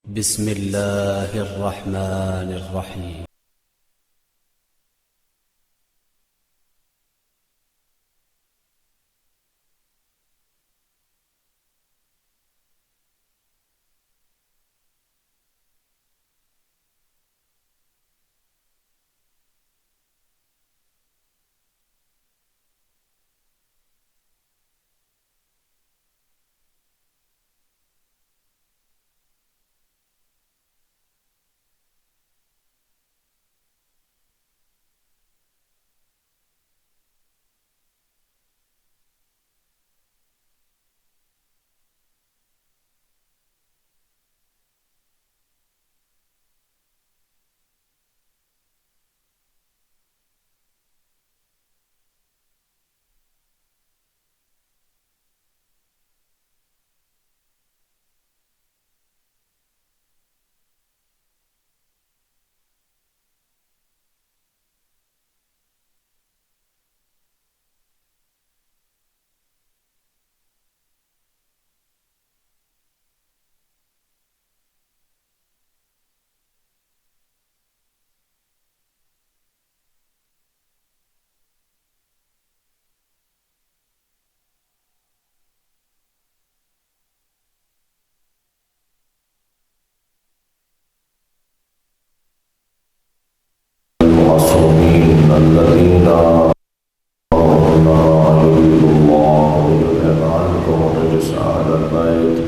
بسم الله الرحمن الرحيم. المعصومين الذين لا يريد الله ليذهب عنكم الرجس أهل البيت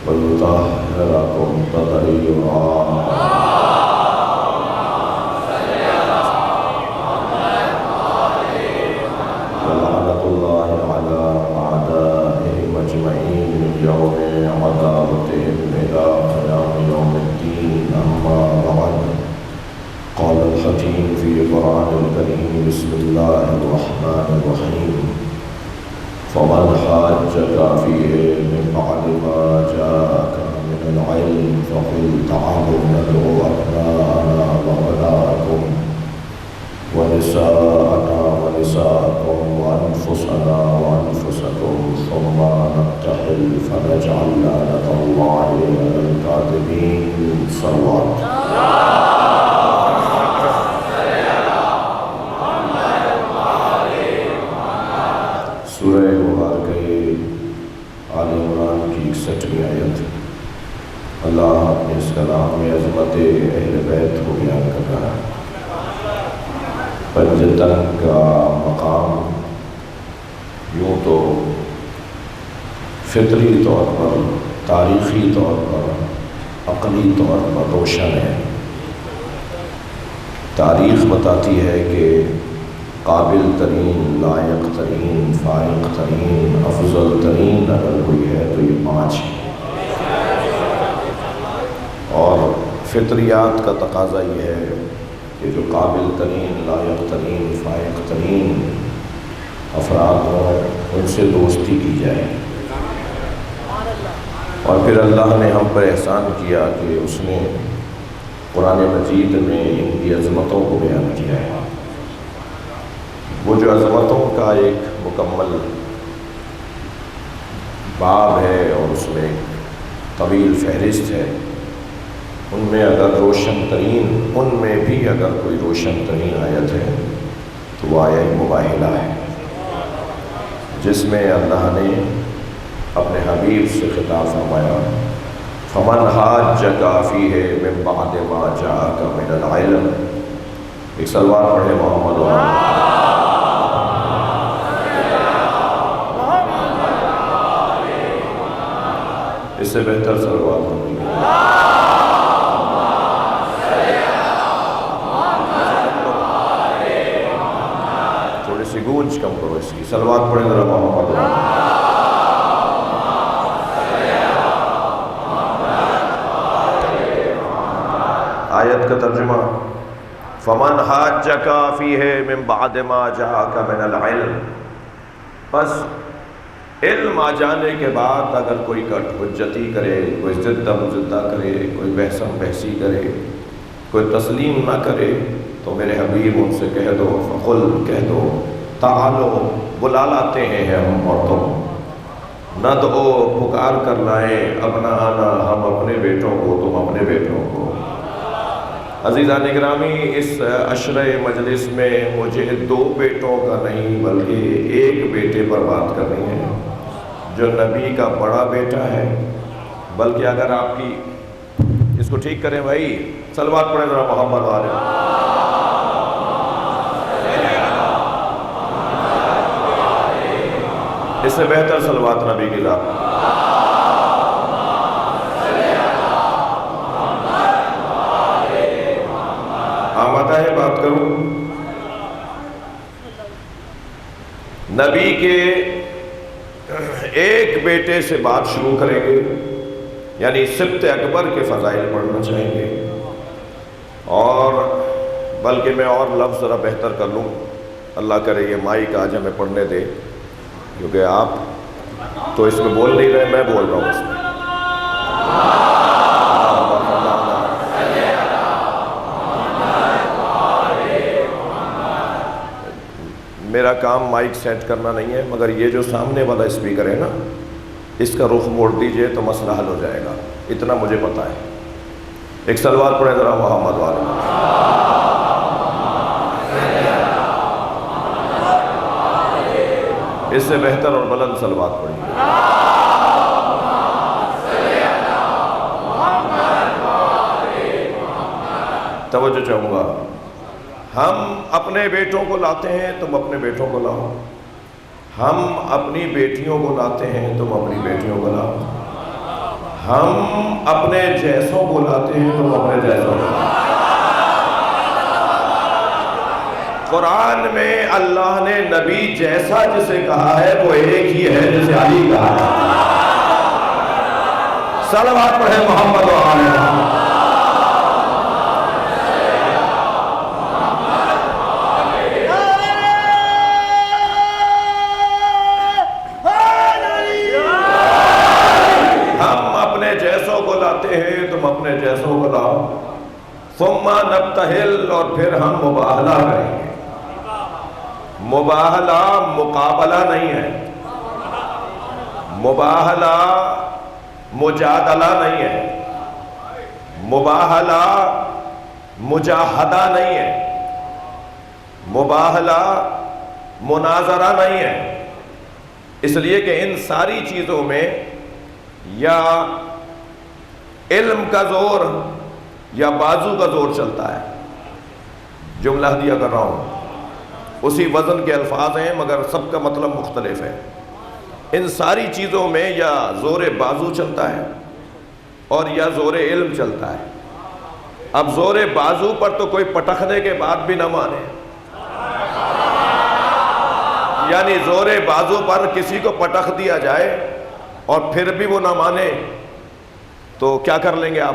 ويطهركم تطهيرا. ولعنة الله على أعدائهم أجمعين من يوم عداوتهم إلى قيام يوم الدين. أما بعد، قال الحكيم في القرآن الكريم: بسم الله الرحمن الرحيم. فمن حاجك فيه من بعد ما جاءك من العلم فقل تعالوا ندعو أبناءنا وأبناءكم ونساءنا ونساءكم وأنفسنا وأنفسكم ثم نبتهل فنجعل لعنة الله على الكاذبين. صلوات. سورہ مبارکہ آل عمران کی 61ویں آیت. اللہ اپنے اس کلام میں عظمت اہل بیت کو بیان کر رہا ہے. پنجتن کا مقام یوں تو فطری طور پر، تاریخی طور پر، عقلی طور پر روشن ہے. تاریخ بتاتی ہے کہ قابل ترین، لائق ترین، فائق ترین، افضل ترین اگر کوئی ہے تو یہ 5 ہے. اور فطریات کا تقاضا یہ ہے کہ جو قابل ترین، لائق ترین، فائق ترین افراد ہوں ان سے دوستی کی جائے. اور پھر اللہ نے ہم پر احسان کیا کہ اس نے قرآن مجید میں ان کی عظمتوں کو بیان کیا ہے. وہ جو عظمتوں کا ایک مکمل باب ہے اور اس میں طویل فہرست ہے، ان میں اگر روشن ترین، ان میں بھی اگر کوئی روشن ترین آیت ہے تو وہ آیت مباہلہ ہے، جس میں اللہ نے اپنے حبیب سے خطاب فرمایا: فمن حاجک فیہ من بعد ما جاءک من العلم. ایک سلوات پڑھے محمد و اس سے بہتر سلوات ہوگی. تھوڑی سی گونج کم کرو اس کی. سلوات پڑھیں ذرا محمد. آیت کا ترجمہ: فمن حاجک فیہ من بعد ما جاءک من العلم. بس علم آ جانے کے بعد اگر کوئی کٹ حجتی کرے، کوئی ضد مجدہ کرے، کوئی بحثم بحثی کرے، کوئی تسلیم نہ کرے تو میرے حبیب ان سے کہہ دو، فقل کہہ دو، تعالو بلا لاتے ہیں ہم اور تم، ندعو پکار کر لائیں، ابناءنا ہم اپنے بیٹوں کو تم عزیزان گرامی، اس عشرہ مجلس میں مجھے 2 بیٹوں کا نہیں بلکہ ایک بیٹے پر بات کرنی ہے جو نبی کا بڑا بیٹا ہے۔ بلکہ اگر آپ کی اس کو ٹھیک کریں بھائی، صلوات پڑھیں ذرا محمد والے۔ اس سے بہتر صلوات نبی کی ذات۔ آمادہ ہے بات کروں؟ نبی کے ایک بیٹے سے بات شروع کریں گے، یعنی سبط اکبر کے فضائل پڑھنا چاہیں گے، اور بلکہ میں اور لفظ ذرا بہتر کر لوں، اللہ کرے یہ مائک آج ہمیں پڑھنے دے، کیونکہ آپ تو اس میں بول نہیں رہے، میں بول رہا ہوں اس میں۔ میرا کام مائک سیٹ کرنا نہیں ہے، مگر یہ جو سامنے والا اسپیکر ہے نا، اس کا رخ موڑ دیجئے تو مسئلہ حل ہو جائے گا، اتنا مجھے پتا ہے۔ ایک صلوات پڑھیں ذرا محمد والے۔ اس سے بہتر اور بلند صلوات پڑھیں۔ توجہ چاہوں گا، ہم اپنے بیٹوں کو لاتے ہیں، تم اپنے بیٹوں کو لاؤ، ہم اپنی بیٹیوں کو لاتے ہیں، تم اپنی بیٹیوں کو لاؤ، ہم اپنے جیسوں کو لاتے ہیں، تم اپنے جیسوں کو لاؤ۔ قرآن میں اللہ نے نبی جیسا جسے کہا ہے وہ ایک ہی ہے جسے علی کہا ہے۔ صلوات پڑھیں محمد و آل محمد۔ تم اپنے جیسوں کو لاؤ، ثم نبتہل، اور پھر ہم مباہلہ کریں گے۔ مباہلہ مقابلہ نہیں ہے، مباہلہ مجادلہ نہیں ہے، مباہلہ مجاہدہ نہیں ہے، مباہلہ مناظرہ نہیں ہے، اس لیے کہ ان ساری چیزوں میں یا علم کا زور یا بازو کا زور چلتا ہے۔ جملہ دیا کر رہا ہوں، اسی وزن کے الفاظ ہیں مگر سب کا مطلب مختلف ہے۔ ان ساری چیزوں میں یا زور بازو چلتا ہے اور یا زور علم چلتا ہے۔ اب زور بازو پر تو کوئی پٹخنے کے بعد بھی نہ مانے، یعنی زور بازو پر کسی کو پٹخ دیا جائے اور پھر بھی وہ نہ مانے تو کیا کر لیں گے آپ؟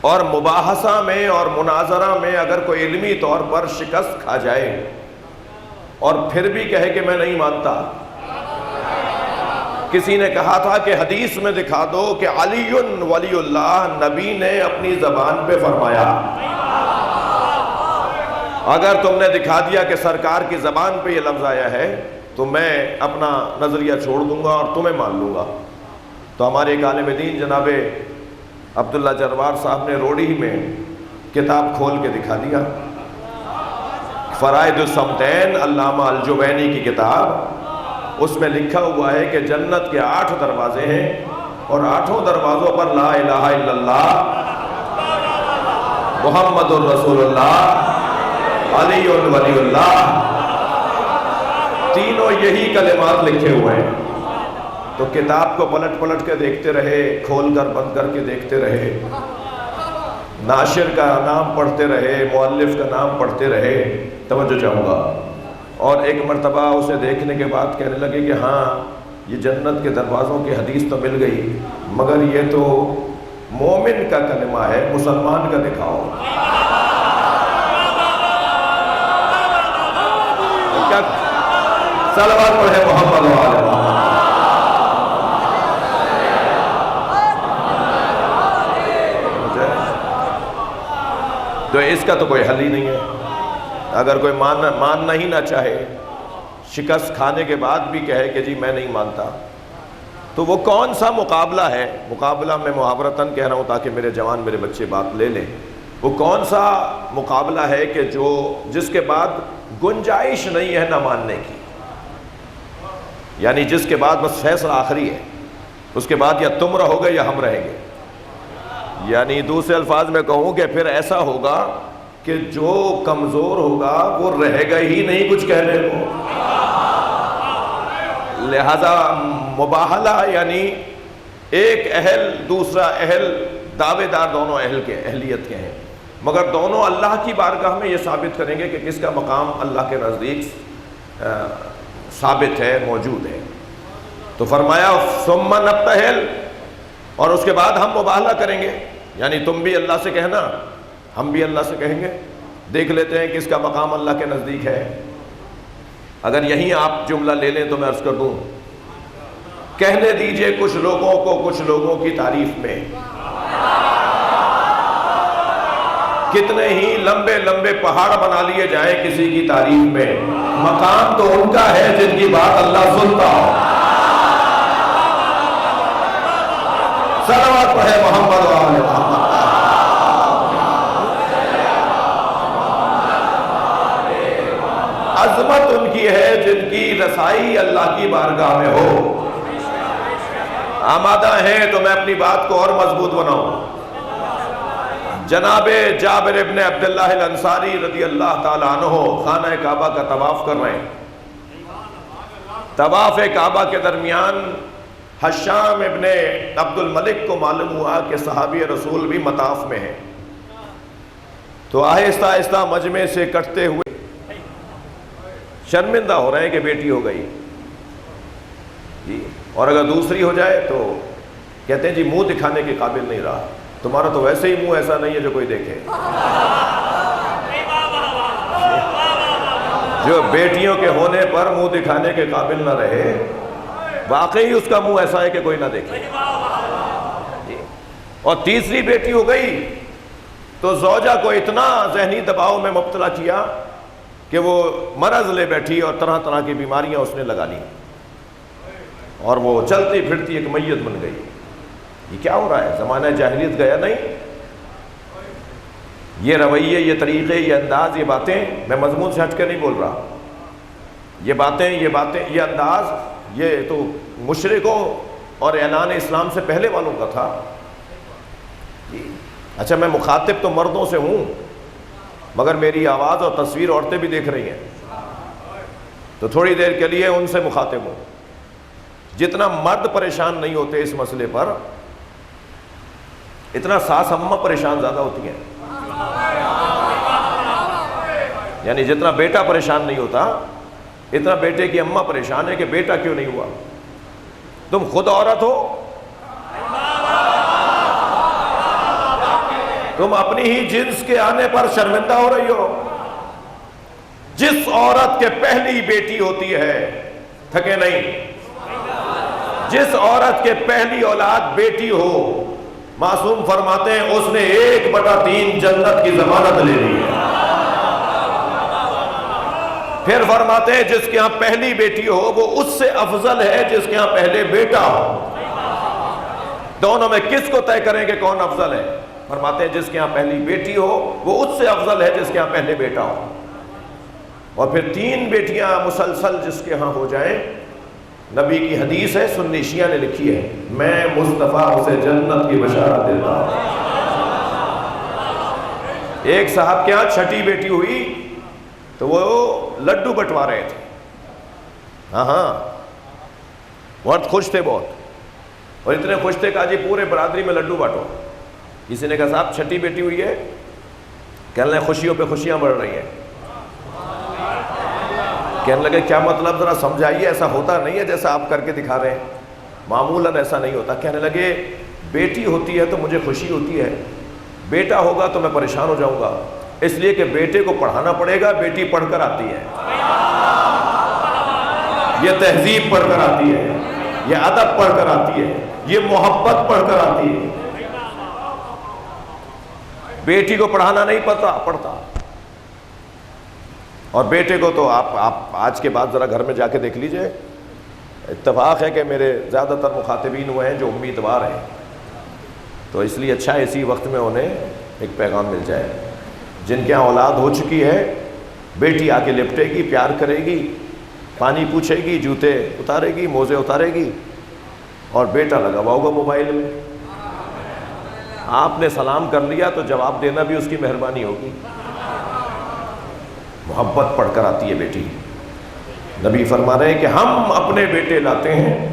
اور مباحثہ میں اور مناظرہ میں اگر کوئی علمی طور پر شکست کھا جائے اور پھر بھی کہے کہ میں نہیں مانتا۔ کسی نے کہا تھا کہ حدیث میں دکھا دو کہ علی ولی اللہ، نبی نے اپنی زبان پہ فرمایا۔ اگر تم نے دکھا دیا کہ سرکار کی زبان پہ یہ لفظ آیا ہے تو میں اپنا نظریہ چھوڑ دوں گا اور تمہیں مان لوں گا۔ تو ہمارے ایک عالم دین جناب عبداللہ جروار صاحب نے روڑی میں کتاب کھول کے دکھا دیا، فرائض الصمتین، علامہ الجوینی کی کتاب، اس میں لکھا ہوا ہے کہ جنت کے 8 دروازے ہیں اور 8 دروازوں پر لا الہ الا اللہ، محمد الرسول اللہ، علی ولی اللہ، تینوں یہی کلمات لکھے ہوئے ہیں۔ تو کتاب کو پلٹ پلٹ کے دیکھتے رہے، کھول کر بند کر کے دیکھتے رہے، ناشر کا نام پڑھتے رہے، مؤلف کا نام پڑھتے رہے۔ توجہ چاہوں گا، اور ایک مرتبہ اسے دیکھنے کے بعد کہنے لگے کہ ہاں یہ جنت کے دروازوں کی حدیث تو مل گئی مگر یہ تو مومن کا کلمہ ہے، مسلمان کا دکھاؤ۔ صلوات پڑھے محمد و آل محمد۔ تو اس کا تو کوئی حل ہی نہیں ہے۔ اگر کوئی ماننا ہی نہ چاہے، شکست کھانے کے بعد بھی کہے کہ جی میں نہیں مانتا، تو وہ کون سا مقابلہ ہے؟ مقابلہ میں محاورتاً کہہ رہا ہوں تاکہ میرے جوان میرے بچے بات لے لیں۔ وہ کون سا مقابلہ ہے کہ جس کے بعد گنجائش نہیں ہے نہ ماننے کی، یعنی جس کے بعد بس فیصلہ آخری ہے، اس کے بعد یا تم رہو گے یا ہم رہیں گے. یعنی دوسرے الفاظ میں کہوں کہ پھر ایسا ہوگا کہ جو کمزور ہوگا وہ رہے گا ہی نہیں کچھ کہنے کو. لہذا مباہلہ یعنی ایک اہل دوسرا اہل، دعوے دار دونوں اہلیت کے ہیں، مگر دونوں اللہ کی بارگاہ میں یہ ثابت کریں گے کہ کس کا مقام اللہ کے نزدیک ثابت ہے، موجود ہے. تو فرمایا ثم نبتہل، اور اس کے بعد ہم مباہلہ کریں گے، یعنی تم بھی اللہ سے کہنا، ہم بھی اللہ سے کہیں گے، دیکھ لیتے ہیں کس کا مقام اللہ کے نزدیک ہے. اگر یہیں آپ جملہ لے لیں تو میں عرض کر دوں، کہنے دیجئے کچھ لوگوں کو کچھ لوگوں کی تعریف میں، کتنے ہی لمبے لمبے پہاڑ بنا لیے جائیں کسی کی تعریف میں، مقام تو ان کا ہے جن کی بات اللہ سنتا ہو. صلوات پڑھے محمد و آل محمد. عظمت ان کی ہے جن کی رسائی اللہ کی بارگاہ میں ہو. آمادہ ہیں تو میں اپنی بات کو اور مضبوط بناؤں. جناب جابر ابن عبداللہ الانصاری رضی اللہ تعالیٰ عنہ خانہ کعبہ کا طواف کر رہے ہیں. طواف کعبہ کے درمیان حشام ابن عبد الملک کو معلوم ہوا کہ صحابی رسول بھی مطاف میں ہیں. تو آہستہ آہستہ مجمع سے کٹتے ہوئے شرمندہ ہو رہے ہیں کہ بیٹی ہو گئی جی، اور اگر دوسری ہو جائے تو کہتے ہیں جی منہ دکھانے کے قابل نہیں رہا، تمہارا تو ویسے ہی منہ ایسا نہیں ہے جو کوئی دیکھے. جو بیٹیوں کے ہونے پر منہ دکھانے کے قابل نہ رہے، واقعی اس کا منہ ایسا ہے کہ کوئی نہ دیکھے. اور تیسری بیٹی ہو گئی تو زوجہ کو اتنا ذہنی دباؤ میں مبتلا کیا کہ وہ مرض لے بیٹھی اور طرح طرح کی بیماریاں اس نے لگا لی، اور وہ چلتی پھرتی ایک میت بن گئی. یہ کیا ہو رہا ہے؟ زمانہ جاہلیت گیا نہیں؟ یہ رویے، یہ طریقے، یہ انداز، یہ باتیں، میں مضمون سے ہٹ کے نہیں بول رہا، یہ باتیں، یہ انداز، یہ تو مشرکوں اور اعلان اسلام سے پہلے والوں کا تھا. اچھا میں مخاطب تو مردوں سے ہوں، مگر میری آواز اور تصویر عورتیں بھی دیکھ رہی ہیں، تو تھوڑی دیر کے لیے ان سے مخاطب ہوں. جتنا مرد پریشان نہیں ہوتے اس مسئلے پر، اتنا ساس اماں پریشان زیادہ ہوتی ہیں. یعنی جتنا بیٹا پریشان نہیں ہوتا، اتنا بیٹے کی اماں پریشان ہے کہ بیٹا کیوں نہیں ہوا. تم خود عورت ہو، تم اپنی ہی جنس کے آنے پر شرمندہ ہو رہی ہو. جس عورت کے پہلی بیٹی ہوتی ہے تھکے نہیں، جس عورت کے پہلی اولاد بیٹی ہو، معصوم فرماتے ہیں اس نے 1/3 جنت کی ضمانت لے لی ہے. پھر فرماتے ہیں جس کے ہاں پہلی بیٹی ہو وہ اس سے افضل ہے جس کے ہاں پہلے بیٹا ہو. دونوں میں کس کو طے کریں کہ کون افضل ہے؟ فرماتے ہیں جس کے ہاں پہلی بیٹی ہو وہ اس سے افضل ہے جس کے ہاں پہلے بیٹا ہو. اور پھر 3 بیٹیاں مسلسل جس کے ہاں ہو جائیں، نبی کی حدیث ہے، سنی شیعہ نے لکھی ہے، میں مصطفیٰ اسے جنت کی بشارت دیتا ہوں. ایک صاحب کے ہاں 6ٹھی بیٹی ہوئی تو وہ لڈو بٹوا رہے تھے. ہاں بہت خوش تھے بہت، اور اتنے خوش تھے کہ جی پورے برادری میں لڈو بانٹو. کسی نے کہا صاحب 6ٹھی بیٹی ہوئی ہے، کہنے لگے خوشیوں پہ خوشیاں بڑھ رہی ہیں. کہنے لگے کیا مطلب، ذرا سمجھائیے، ایسا ہوتا نہیں ہے جیسا آپ کر کے دکھا رہے ہیں، معمولاً ایسا نہیں ہوتا. کہنے لگے بیٹی ہوتی ہے تو مجھے خوشی ہوتی ہے، بیٹا ہوگا تو میں پریشان ہو جاؤں گا، اس لیے کہ بیٹے کو پڑھانا پڑے گا. بیٹی پڑھ کر آتی ہے، یہ تہذیب پڑھ کر آتی ہے، یہ ادب پڑھ کر آتی ہے، یہ محبت پڑھ کر آتی ہے. بیٹی کو پڑھانا نہیں پڑتا. اور بیٹے کو تو آپ آج کے بعد ذرا گھر میں جا کے دیکھ لیجئے. اتفاق ہے کہ میرے زیادہ تر مخاطبین ہوئے ہیں جو امیدوار ہیں، تو اس لیے اچھا ہے اسی وقت میں انہیں ایک پیغام مل جائے. جن کے یہاں اولاد ہو چکی ہے، بیٹی آ کے لپٹے گی، پیار کرے گی، پانی پوچھے گی، جوتے اتارے گی، موزے اتارے گی، اور بیٹا لگا ہوا ہوگا موبائل میں. آپ نے سلام کر لیا تو جواب دینا بھی اس کی مہربانی ہوگی. محبت پڑھ کر آتی ہے بیٹی. نبی فرما رہے ہیں کہ ہم اپنے بیٹے لاتے ہیں،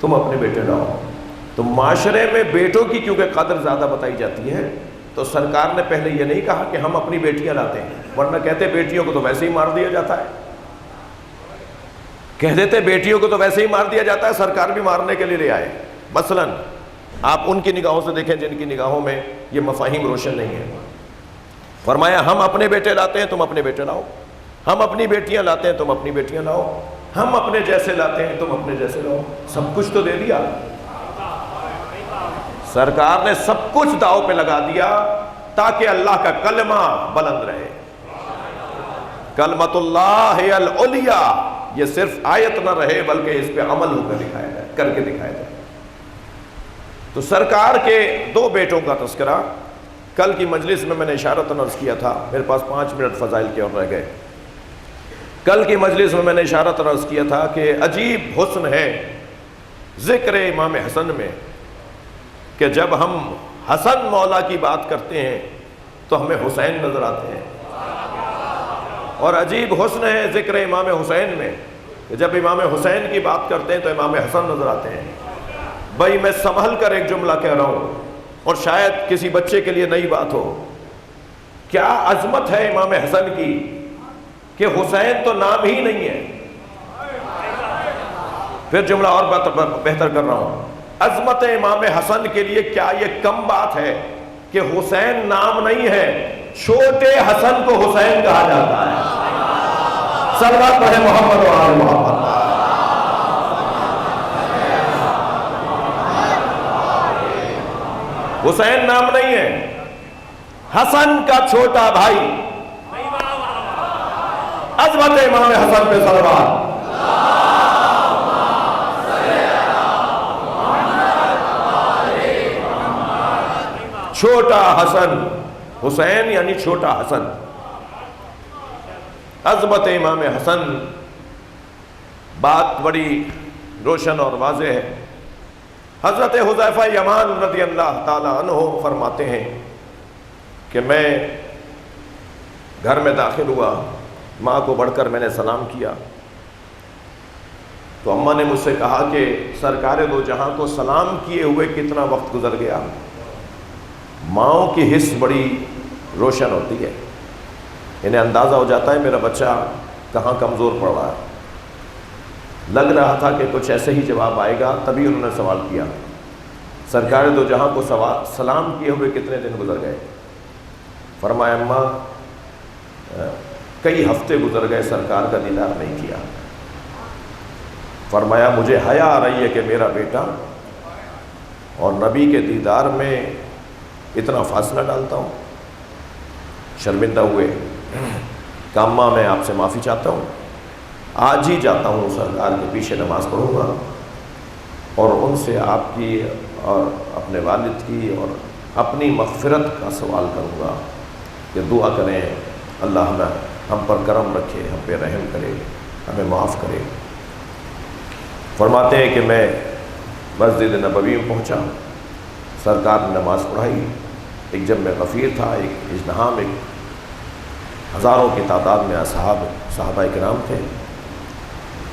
تم اپنے بیٹے لاؤ. تو معاشرے میں بیٹوں کی کیونکہ قدر زیادہ بتائی جاتی ہے، تو سرکار نے پہلے یہ نہیں کہا کہ ہم اپنی بیٹیاں لاتے ہیں، ورنہ کہتے بیٹیوں کو تو ویسے ہی مار دیا جاتا ہے. کہہ دیتے بیٹیوں کو تو ویسے ہی مار دیا جاتا ہے، سرکار بھی مارنے کے لیے لے آئے. مثلا آپ ان کی نگاہوں سے دیکھیں جن کی نگاہوں میں یہ مفاہیم روشن نہیں ہے. فرمایا ہم اپنے بیٹے لاتے ہیں، تم اپنے بیٹے لاؤ. ہم اپنی بیٹیاں لاتے ہیں، تم اپنی بیٹیاں لاؤ. ہم اپنے جیسے لاتے ہیں، تم اپنے جیسے لاؤ. سب کچھ تو دے دیا. سرکار نے سب کچھ داؤ پہ لگا دیا تاکہ اللہ کا کلمہ بلند رہے. کلمۃ اللہ ہی العلیٰ، یہ صرف آیت نہ رہے بلکہ اس پہ عمل ہو کر دکھایا جائے، کر کے دکھایا جائے. تو سرکار کے 2 بیٹوں کا تذکرہ کل کی مجلس میں نے اشارتاً عرض کیا تھا. میرے پاس 5 منٹ فضائل کے اور رہ گئے. کل کی مجلس میں نے اشارتاً عرض کیا تھا کہ عجیب حسن ہے ذکر امام حسن میں کہ جب ہم حسن مولا کی بات کرتے ہیں تو ہمیں حسین نظر آتے ہیں، اور عجیب حسن ہے ذکر امام حسین میں کہ جب امام حسین کی بات کرتے ہیں تو امام حسن نظر آتے ہیں. بھائی میں سنبھل کر ایک جملہ کہہ رہا ہوں اور شاید کسی بچے کے لیے نئی بات ہو. کیا عظمت ہے امام حسن کی کہ حسین تو نام ہی نہیں ہے. پھر جملہ اور بہتر کر رہا ہوں. عظمت امام حسن کے لیے کیا یہ کم بات ہے کہ حسین نام نہیں ہے، چھوٹے حسن کو حسین کہا جاتا ہے. صلوات پڑھے محمد و آل محمد. حسین نام نہیں ہے، حسن کا چھوٹا بھائی. عظمت امام حسن پہ صلوات. چھوٹا حسن، حسین یعنی چھوٹا حسن. عظمت امام حسن، بات بڑی روشن اور واضح ہے. حضرت حذیفہ یمان رضی اللہ تعالی عنہ فرماتے ہیں کہ میں گھر میں داخل ہوا، ماں کو بڑھ کر میں نے سلام کیا تو اماں نے مجھ سے کہا کہ سرکار دو جہاں کو سلام کیے ہوئے کتنا وقت گزر گیا. ماؤں کی حس بڑی روشن ہوتی ہے، انہیں اندازہ ہو جاتا ہے میرا بچہ کہاں کمزور پڑ رہا ہے. لگ رہا تھا کہ کچھ ایسے ہی جواب آئے گا، تبھی انہوں نے سوال کیا سرکار دو جہاں کو سلام کیے ہوئے کتنے دن گزر گئے. فرمایا اماں کئی ہفتے گزر گئے سرکار کا دیدار نہیں کیا. فرمایا مجھے حیا آ رہی ہے کہ میرا بیٹا اور نبی کے دیدار میں اتنا فاصلہ ڈالتا ہوں. شرمندہ ہوئے کہ اماں میں آپ سے معافی چاہتا ہوں، آج ہی جاتا ہوں سرکار کے پیچھے نماز پڑھوں گا اور ان سے آپ کی اور اپنے والد کی اور اپنی مغفرت کا سوال کروں گا کہ دعا کریں اللہ ہم پر کرم رکھے، ہم پہ رحم کرے، ہمیں معاف کرے. فرماتے ہیں کہ میں مسجد نبوی میں پہنچا، سرکار نے نماز پڑھائی. ایک جب میں غفیر تھا، ایک اجتماع میں ہزاروں کی تعداد میں صحابہ کرام تھے،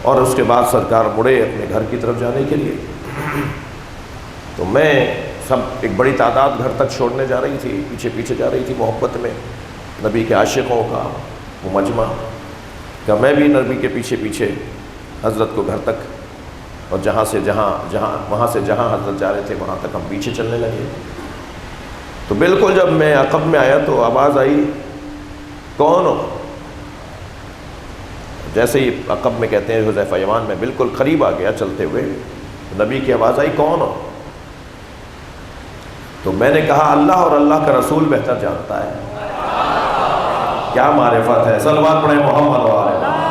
اور اس کے بعد سرکار مڑے اپنے گھر کی طرف جانے کے لیے. تو میں سب ایک بڑی تعداد گھر تک چھوڑنے جا رہی تھی، پیچھے پیچھے جا رہی تھی. محبت میں نبی کے عاشقوں کا وہ مجمع کہ میں بھی نبی کے پیچھے پیچھے حضرت کو گھر تک، اور وہاں سے جہاں حضرت جا رہے تھے وہاں تک ہم پیچھے چلنے لگے. تو بالکل جب میں عقب میں آیا تو آواز آئی کون ہو. جیسے ہی عقب میں کہتے ہیں حذیفہ یمان میں بالکل قریب آ گیا چلتے ہوئے، نبی کی آواز آئی کون ہو. تو میں نے کہا اللہ اور اللہ کا رسول بہتر جانتا ہے. کیا معرفت ہے. صلوات پڑھیں محمد و آل محمد.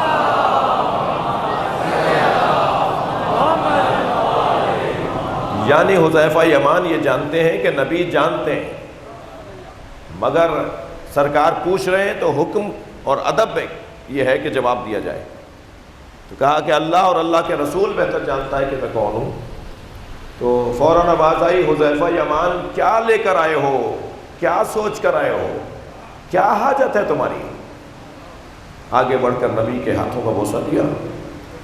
یعنی حذیفہ یمان یہ جانتے ہیں کہ نبی جانتے ہیں مگر سرکار پوچھ رہے ہیں تو حکم اور ادب یہ ہے کہ جواب دیا جائے۔ تو کہا کہ اللہ اور اللہ کے رسول بہتر جانتا ہے کہ میں کون ہوں۔ تو فوراً آواز آئی، حذیفہ یمان کیا لے کر آئے ہو، کیا سوچ کر آئے ہو، کیا حاجت ہے تمہاری؟ آگے بڑھ کر نبی کے ہاتھوں کا بوسہ دیا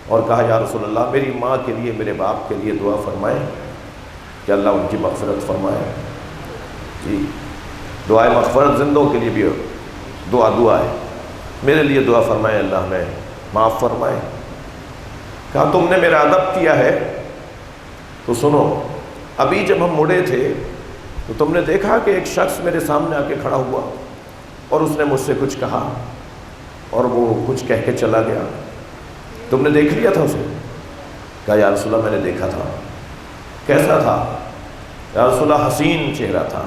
اور کہا یا رسول اللہ میری ماں کے لیے، میرے باپ کے لیے دعا فرمائیں کہ اللہ ان کی مغفرت فرمائے۔ جی دعائے مغفرت زندوں کے لیے بھی دعا ہے، میرے لیے دعا فرمائے اللہ میں معاف فرمائے۔ کہا تم نے میرا ادب کیا ہے تو سنو، ابھی جب ہم مڑے تھے تو تم نے دیکھا کہ ایک شخص میرے سامنے آ کے کھڑا ہوا اور اس نے مجھ سے کچھ کہا اور وہ کچھ کہہ کے چلا گیا، تم نے دیکھ لیا تھا اسے؟ کہا یا رسول اللہ میں نے دیکھا تھا۔ کیسا تھا؟ یا رسول اللہ حسین چہرہ تھا،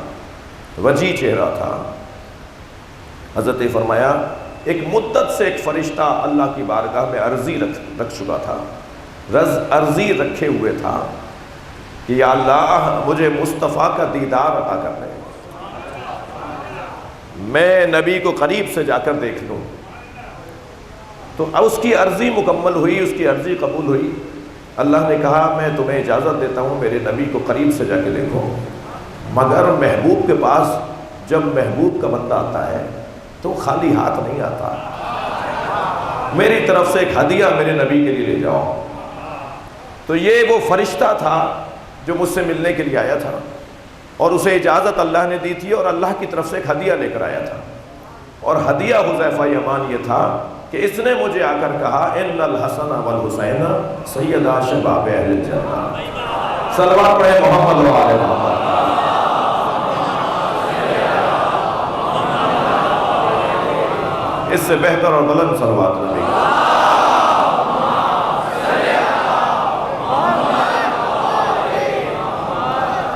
وجیح چہرہ تھا۔ حضرت نے فرمایا ایک مدت سے ایک فرشتہ اللہ کی بارگاہ میں عرضی رکھ چکا تھا، عرضی رکھے ہوئے تھا کہ یا اللہ مجھے مصطفیٰ کا دیدار عطا کر دے، میں نبی کو قریب سے جا کر دیکھ لوں۔ تو اس کی عرضی مکمل ہوئی، اس کی عرضی قبول ہوئی۔ اللہ نے کہا میں تمہیں اجازت دیتا ہوں میرے نبی کو قریب سے جا کے دیکھو، مگر محبوب کے پاس جب محبوب کا بندہ آتا ہے تو خالی ہاتھ نہیں آتا، میری طرف سے ایک ہدیہ میرے نبی کے لیے لے جاؤ۔ تو یہ وہ فرشتہ تھا جو مجھ سے ملنے کے لیے آیا تھا اور اسے اجازت اللہ نے دی تھی اور اللہ کی طرف سے ایک ہدیہ لے کر آیا تھا، اور ہدیہ حذیفہ یمان یہ تھا کہ اس نے مجھے آ کر کہا ان الحسن والحسین سیدا شباب اہل الجنہ۔ صلوات پڑھیں محمد و آل محمد۔ اس سے بہتر اور بلند صلوات نبی۔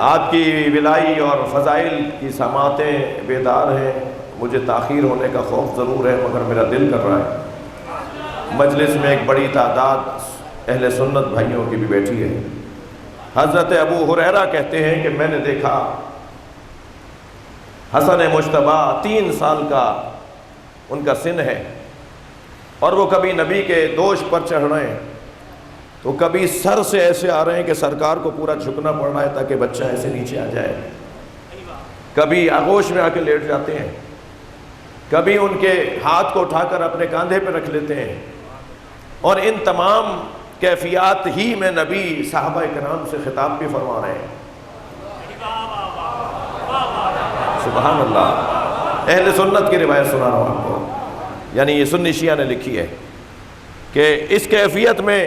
آپ کی ولائی اور فضائل کی سماعتیں بیدار ہیں، مجھے تاخیر ہونے کا خوف ضرور ہے مگر میرا دل کر رہا ہے۔ مجلس میں ایک بڑی تعداد اہل سنت بھائیوں کی بھی بیٹھی ہے۔ حضرت ابو ہریرہ کہتے ہیں کہ میں نے دیکھا حسن مجتبیٰ 3 سال کا ان کا سن ہے، اور وہ کبھی نبی کے دوش پر چڑھ رہے ہیں تو کبھی سر سے ایسے آ رہے ہیں کہ سرکار کو پورا جھکنا پڑ رہا ہے تاکہ بچہ ایسے نیچے آ جائے، کبھی آغوش میں آ کے لیٹ جاتے ہیں، کبھی ان کے ہاتھ کو اٹھا کر اپنے کاندھے پہ رکھ لیتے ہیں، اور ان تمام کیفیات ہی میں نبی صحابہ کرام سے خطاب بھی فرما رہے ہیں۔ سبحان اللہ۔ اہل سنت کی روایت سنا رہا ہوں آپ کو، یعنی یہ سنی شیعہ نے لکھی ہے کہ اس کیفیت میں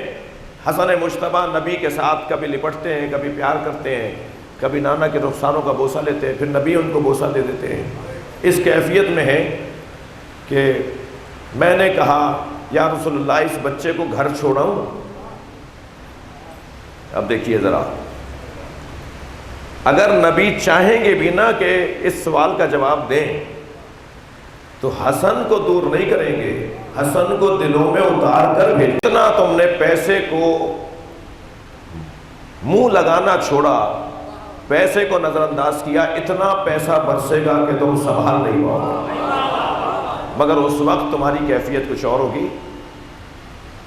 حسن مجتبیٰ نبی کے ساتھ کبھی لپٹتے ہیں، کبھی پیار کرتے ہیں، کبھی نانا کے رخساروں کا بوسہ لیتے ہیں، پھر نبی ان کو بوسہ دے دیتے ہیں۔ اس کیفیت میں ہے کہ میں نے کہا یا رسول اللہ اس بچے کو گھر چھوڑاؤں؟ اب دیکھیے ذرا، اگر نبی چاہیں گے بھی نا کہ اس سوال کا جواب دیں تو حسن کو دور نہیں کریں گے، حسن کو دلوں میں اتار کر بھی اتنا تم نے پیسے کو منہ لگانا چھوڑا، پیسے کو نظر انداز کیا، اتنا پیسہ برسے گا کہ تم سنبھال نہیں پاؤ گے، مگر اس وقت تمہاری کیفیت کچھ اور ہوگی،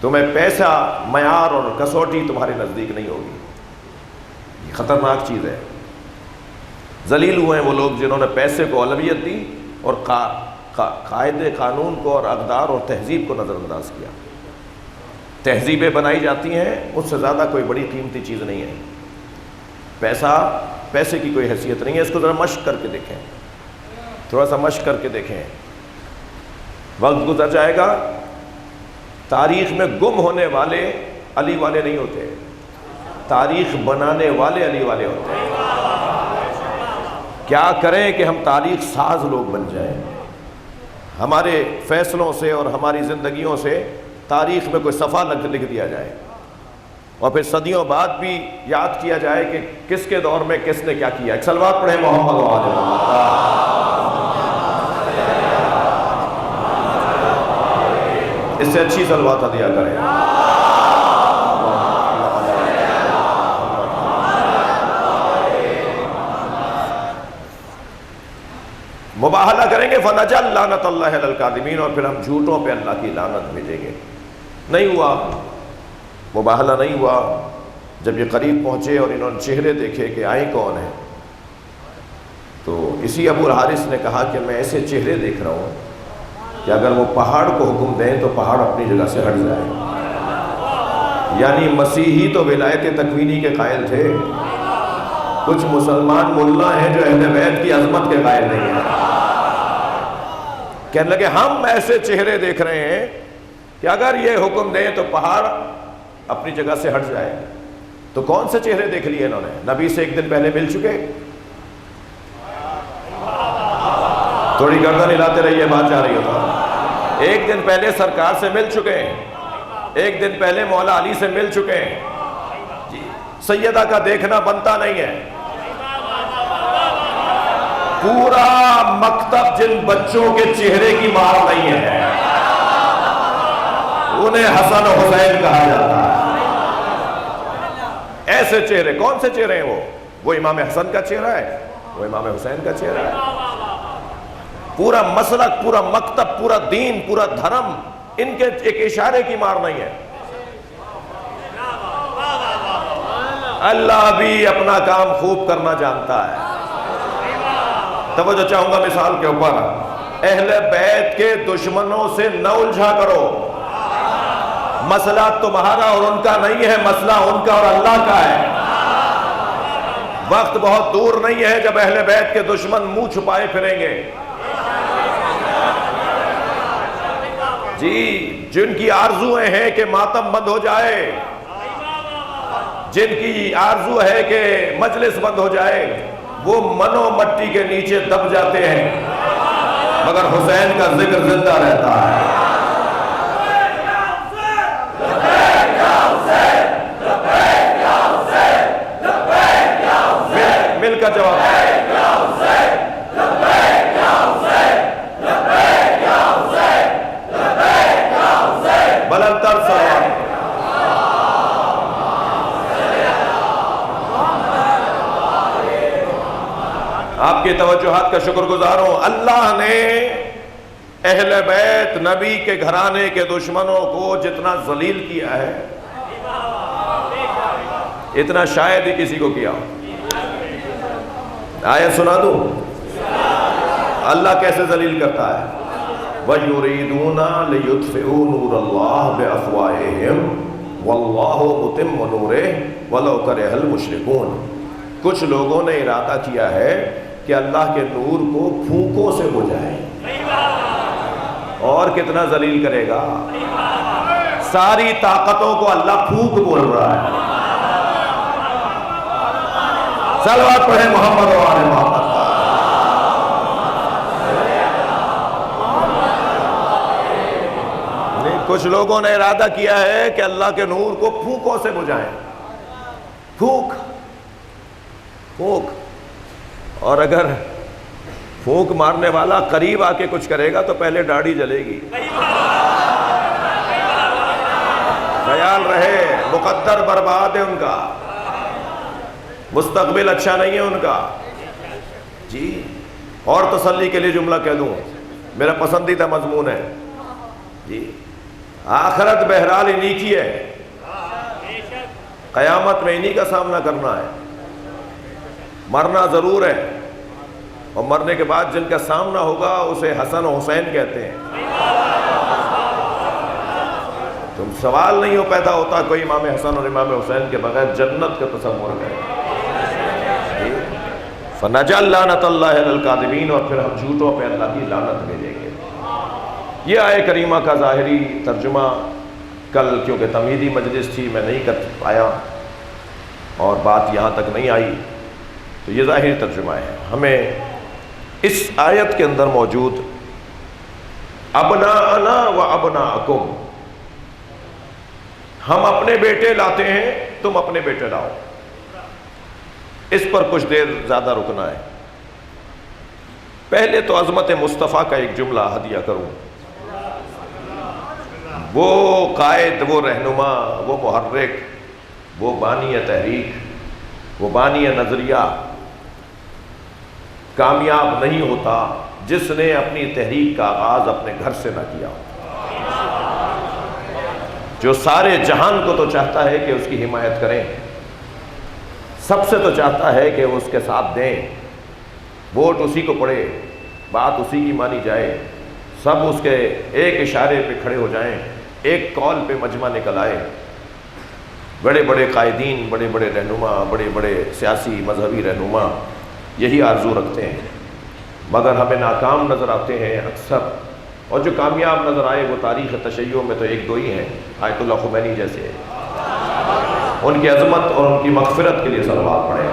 تمہیں پیسہ معیار اور کسوٹی تمہارے نزدیک نہیں ہوگی۔ یہ خطرناک چیز ہے۔ ذلیل ہوئے ہیں وہ لوگ جنہوں نے پیسے کو اولویت دی اور قاعدے قانون کو اور اقدار اور تہذیب کو نظر انداز کیا۔ تہذیبیں بنائی جاتی ہیں، اس سے زیادہ کوئی بڑی قیمتی چیز نہیں ہے۔ پیسے کی کوئی حیثیت نہیں ہے، اس کو ذرا مشق کر کے دیکھیں، تھوڑا سا مشق کر کے دیکھیں، وقت گزر جائے گا۔ تاریخ میں گم ہونے والے علی والے نہیں ہوتے، تاریخ بنانے والے علی والے ہوتے ہیں۔ کیا کریں کہ ہم تاریخ ساز لوگ بن جائیں، ہمارے فیصلوں سے اور ہماری زندگیوں سے تاریخ میں کوئی صفحہ لکھ دیا جائے، اور پھر صدیوں بعد بھی یاد کیا جائے کہ کس کے دور میں کس نے کیا کیا۔ ایک صلوات پڑھیں محمد و آل محمد۔ اس سے اچھی صلوات عطیہ کریں۔ مباہلہ کریں گے فنجعل لعنت اللہ علی الکاذبین، اور پھر ہم جھوٹوں پہ اللہ کی لعنت بھیجیں گے۔ نہیں ہوا، مباہلہ نہیں ہوا۔ جب یہ قریب پہنچے اور انہوں نے چہرے دیکھے کہ آئے کون ہیں، تو اسی ابو الحارث نے کہا کہ میں ایسے چہرے دیکھ رہا ہوں کہ اگر وہ پہاڑ کو حکم دیں تو پہاڑ اپنی جگہ سے ہٹ جائے۔ یعنی مسیحی تو ولایت تکوینی کے قائل تھے، کچھ مسلمان ملا ہیں جو اہل بیت کی عظمت کے قائل نہیں ہیں۔ کہنے لگے ہم ایسے چہرے دیکھ رہے ہیں کہ اگر یہ حکم دیں تو پہاڑ اپنی جگہ سے ہٹ جائے۔ تو کون سے چہرے دیکھ لیے انہوں نے؟ نبی سے ایک دن پہلے مل چکے، تھوڑی گردن ہلاتے رہیے، بات جا رہی ہوتا۔ ایک دن پہلے سرکار سے مل چکے ہیں، ایک دن پہلے مولا علی سے مل چکے ہیں۔ جی سیدہ کا دیکھنا بنتا نہیں ہے۔ پورا مکتب جن بچوں کے چہرے کی مار نہیں ہے انہیں حسن و حسین کہا جاتا ہے۔ ایسے چہرے، کون سے چہرے ہیں وہ امام حسن کا چہرہ ہے، وہ امام حسین کا چہرہ ہے۔ پورا مسلک، پورا مکتب، پورا دین، پورا دھرم ان کے ایک اشارے کی مار نہیں ہے۔ اللہ بھی اپنا کام خوب کرنا جانتا ہے۔ توجہ چاہوں گا مثال کے اوپر، اہل بیت کے دشمنوں سے نہ الجھا کرو۔ مسئلہ تمہارا اور ان کا نہیں ہے، مسئلہ ان کا اور اللہ کا ہے۔ وقت بہت دور نہیں ہے جب اہل بیت کے دشمن منہ چھپائے پھریں گے۔ جی جن کی آرزویں ہیں کہ ماتم بند ہو جائے، جن کی آرزو ہے کہ مجلس بند ہو جائے، وہ منو مٹی کے نیچے دب جاتے ہیں، مگر حسین کا ذکر زندہ رہتا ہے۔ مل کر جواب بلندر سوال۔ آپ کی توجہات کا شکر گزار ہوں۔ اللہ نے اہل بیت نبی کے گھرانے کے دشمنوں کو جتنا ذلیل کیا ہے، اتنا شاید ہی کسی کو کیا۔ آیت سنا دوں اللہ کیسے ذلیل کرتا ہے۔ وَيُرِيدُونَ لِيُطْفِئُوا نُورَ اللَّهِ بِأَفْوَاهِهِمْ وَاللَّهُ مُتِمُّ نُورِهِ وَلَوْ كَرِهَ الْمُشْرِكُونَ۔ کچھ لوگوں نے ارادہ کیا ہے کہ اللہ کے نور کو پھونکوں سے بجھائے، اور کتنا ذلیل کرے گا۔ ساری طاقتوں کو اللہ پھونک بول رہا ہے۔ صلوات پڑھیں محمد و آل محمد۔ کچھ لوگوں نے ارادہ کیا ہے کہ اللہ کے نور کو پھونکوں سے بجھائیں۔ پھونک اور اگر پھونک مارنے والا قریب آ کے کچھ کرے گا تو پہلے داڑھی جلے گی۔ خیال رہے، مقدر برباد ہے ان کا، مستقبل اچھا نہیں ہے ان کا۔ جی اور تسلی کے لیے جملہ کہہ دوں، میرا پسندیدہ مضمون ہے جی، آخرت بہرحال انہی کی ہے، قیامت میں انہی کا سامنا کرنا ہے۔ مرنا ضرور ہے، اور مرنے کے بعد جن کا سامنا ہوگا اسے حسن و حسین کہتے ہیں۔ تم سوال نہیں ہو پیدا ہوتا کوئی امام حسن اور امام حسین کے بغیر جنت کا تصور کرے۔ فَنَجَعَلْ لَعْنَتَ اللَّهِ عَلَى الْكَاذِبِينَ، اور پھر ہم جھوٹوں پہ اللہ کی لعنت بھیجیں گے۔ یہ آیہ کریمہ کا ظاہری ترجمہ کل کیونکہ تمہیدی مجلس تھی میں نہیں کر پایا اور بات یہاں تک نہیں آئی، تو یہ ظاہری ترجمہ ہے۔ ہمیں اس آیت کے اندر موجود ابناءنا و ابناءکم، ہم اپنے بیٹے لاتے ہیں تم اپنے بیٹے لاؤ، اس پر کچھ دیر زیادہ رکنا ہے۔ پہلے تو عظمت مصطفیٰ کا ایک جملہ ہدیہ کروں۔ وہ قائد، وہ رہنما، وہ محرک، وہ بانی تحریک، وہ بانی نظریہ، کامیاب نہیں ہوتا جس نے اپنی تحریک کا آغاز اپنے گھر سے نہ کیا ہو۔ جو سارے جہان کو تو چاہتا ہے کہ اس کی حمایت کریں، سب سے تو چاہتا ہے کہ وہ اس کے ساتھ دیں، ووٹ اسی کو پڑے، بات اسی کی مانی جائے، سب اس کے ایک اشارے پہ کھڑے ہو جائیں، ایک کال پہ مجمع نکل آئے۔ بڑے بڑے قائدین، بڑے بڑے رہنما، بڑے بڑے سیاسی مذہبی رہنما یہی آرزو رکھتے ہیں، مگر ہمیں ناکام نظر آتے ہیں اکثر، اور جو کامیاب نظر آئے وہ تاریخ تشیع میں تو ایک دو ہی ہیں، آیت اللہ خمینی جیسے۔ ان کی عظمت اور ان کی مغفرت کے لیے صلوات پڑھیں۔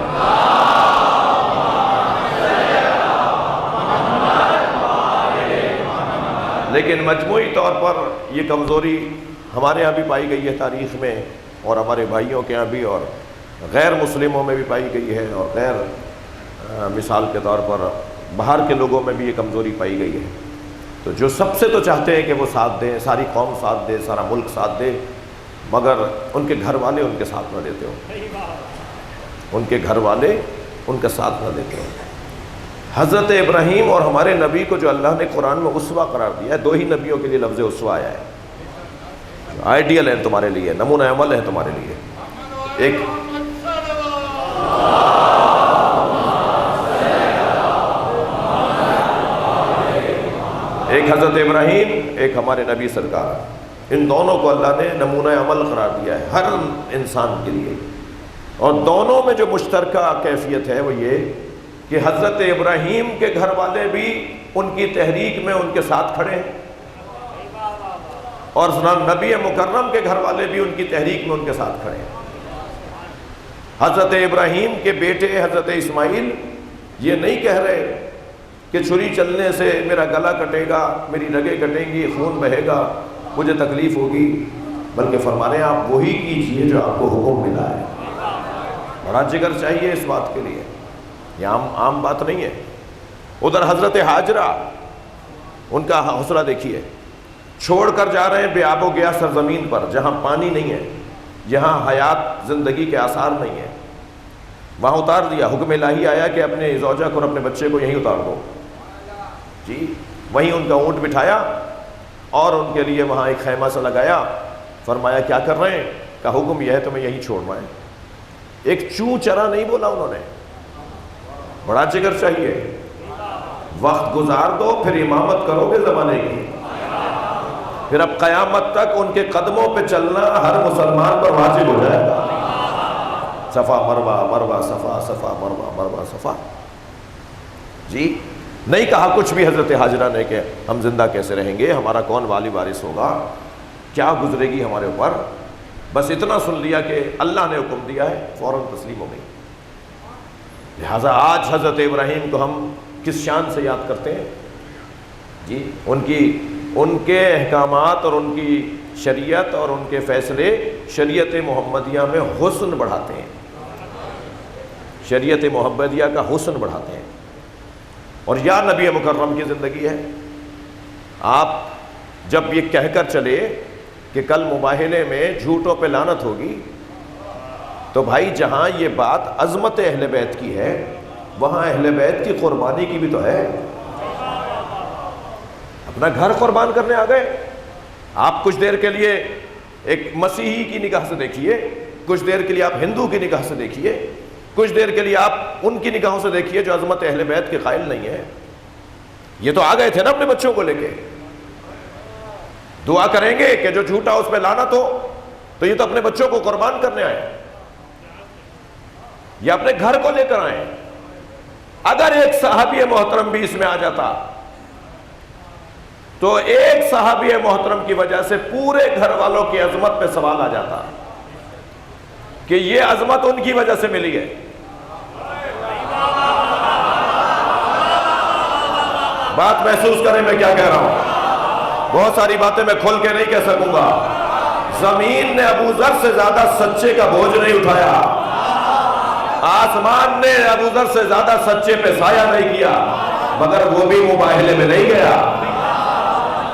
لیکن مجموعی طور پر یہ کمزوری ہمارے ہاں بھی پائی گئی ہے تاریخ میں، اور ہمارے بھائیوں کے ہاں بھی، اور غیر مسلموں میں بھی پائی گئی ہے، اور غیر مثال کے طور پر باہر کے لوگوں میں بھی یہ کمزوری پائی گئی ہے۔ تو جو سب سے تو چاہتے ہیں کہ وہ ساتھ دیں، ساری قوم ساتھ دے، سارا ملک ساتھ دے، مگر ان کے گھر والے ان کے ساتھ نہ دیتے ہو، ان کے گھر والے ان کا ساتھ نہ دیتے ہو۔ حضرت ابراہیم اور ہمارے نبی کو جو اللہ نے قرآن میں اسوہ قرار دیا ہے، دو ہی نبیوں کے لیے لفظ اسوہ آیا ہے، آئیڈیل ہے تمہارے لیے، نمونہ عمل ہے تمہارے لیے۔ ایک حضرت ابراہیم، ایک ہمارے نبی سرکار، ان دونوں کو اللہ نے نمونہ عمل قرار دیا ہے ہر انسان کے لیے، اور دونوں میں جو مشترکہ کیفیت ہے وہ یہ کہ حضرت ابراہیم کے گھر والے بھی ان کی تحریک میں ان کے ساتھ کھڑے ہیں، اور نبی مکرم کے گھر والے بھی ان کی تحریک میں ان کے ساتھ کھڑے ہیں۔ حضرت ابراہیم کے بیٹے حضرت اسماعیل یہ نہیں کہہ رہے کہ چھری چلنے سے میرا گلا کٹے گا، میری رگیں کٹیں گی، خون بہے گا، مجھے تکلیف ہوگی، بلکہ فرما رہے ہیں آپ وہی کیجئے جو آپ کو حکم ملا ہے۔ بڑا جگر چاہیے اس بات کے لیے، یہ عام بات نہیں ہے۔ ادھر حضرت حاجرہ، ان کا حوصلہ دیکھیے، چھوڑ کر جا رہے ہیں بے آب و گیا سرزمین پر، جہاں پانی نہیں ہے، جہاں حیات زندگی کے آثار نہیں ہیں، وہاں اتار دیا۔ حکم الہی آیا کہ اپنے زوجہ کو اور اپنے بچے کو یہیں اتار دو، جی وہیں ان کا اونٹ بٹھایا اور ان کے لیے وہاں ایک خیمہ سا لگایا۔ فرمایا کیا کر رہے ہیں؟ کہ حکم یہ ہے تمہیں یہیں چھوڑنا ہے۔ ایک چوں چرا نہیں بولا انہوں نے، بڑا جگر چاہیے۔ وقت گزار دو پھر امامت کرو گے زمانے کی، پھر اب قیامت تک ان کے قدموں پہ چلنا ہر مسلمان پر واجب ہو جائے گا۔ صفا مروہ، مروہ صفا، صفا مروہ، مروہ صفا۔ جی نہیں کہا کچھ بھی حضرت حاجرہ نے کہ ہم زندہ کیسے رہیں گے، ہمارا کون والی وارث ہوگا، کیا گزرے گی ہمارے اوپر، بس اتنا سن لیا کہ اللہ نے حکم دیا ہے، فوراً تسلیم ہو گئی۔ لہٰذا آج حضرت ابراہیم کو ہم کس شان سے یاد کرتے ہیں؟ جی ان کے احکامات اور ان کی شریعت اور ان کے فیصلے شریعت محمدیہ میں حسن بڑھاتے ہیں، شریعت محمدیہ کا حسن بڑھاتے ہیں۔ اور یا نبی مکرم کی زندگی ہے، آپ جب یہ کہہ کر چلے کہ کل مباہلے میں جھوٹوں پہ لعنت ہوگی، تو بھائی جہاں یہ بات عظمت اہل بیت کی ہے، وہاں اہل بیت کی قربانی کی بھی تو ہے۔ اپنا گھر قربان کرنے آ گئے آپ، کچھ دیر کے لیے ایک مسیحی کی نگاہ سے دیکھیے، کچھ دیر کے لیے آپ ہندو کی نگاہ سے دیکھیے، کچھ دیر کے لیے آپ ان کی نگاہوں سے دیکھیے جو عظمت اہل بیت کے قائل نہیں ہے۔ یہ تو آ گئے تھے نا اپنے بچوں کو لے کے، دعا کریں گے کہ جو جھوٹا اس پہ لعنت ہو، تو یہ تو اپنے بچوں کو قربان کرنے آئے، یہ اپنے گھر کو لے کر آئے۔ اگر ایک صحابی محترم بھی اس میں آ جاتا تو ایک صحابی محترم کی وجہ سے پورے گھر والوں کی عظمت پہ سوال آ جاتا کہ یہ عظمت ان کی وجہ سے ملی ہے۔ بات محسوس کریں میں کیا کہہ رہا ہوں، بہت ساری باتیں میں کھول کے نہیں کہہ سکوں گا۔ زمین نے ابو ذر سے زیادہ سچے کا بوجھ نہیں اٹھایا، آسمان نے ابو ذر سے زیادہ سچے پہ سایہ نہیں کیا، مگر وہ بھی مباہلے میں نہیں گیا۔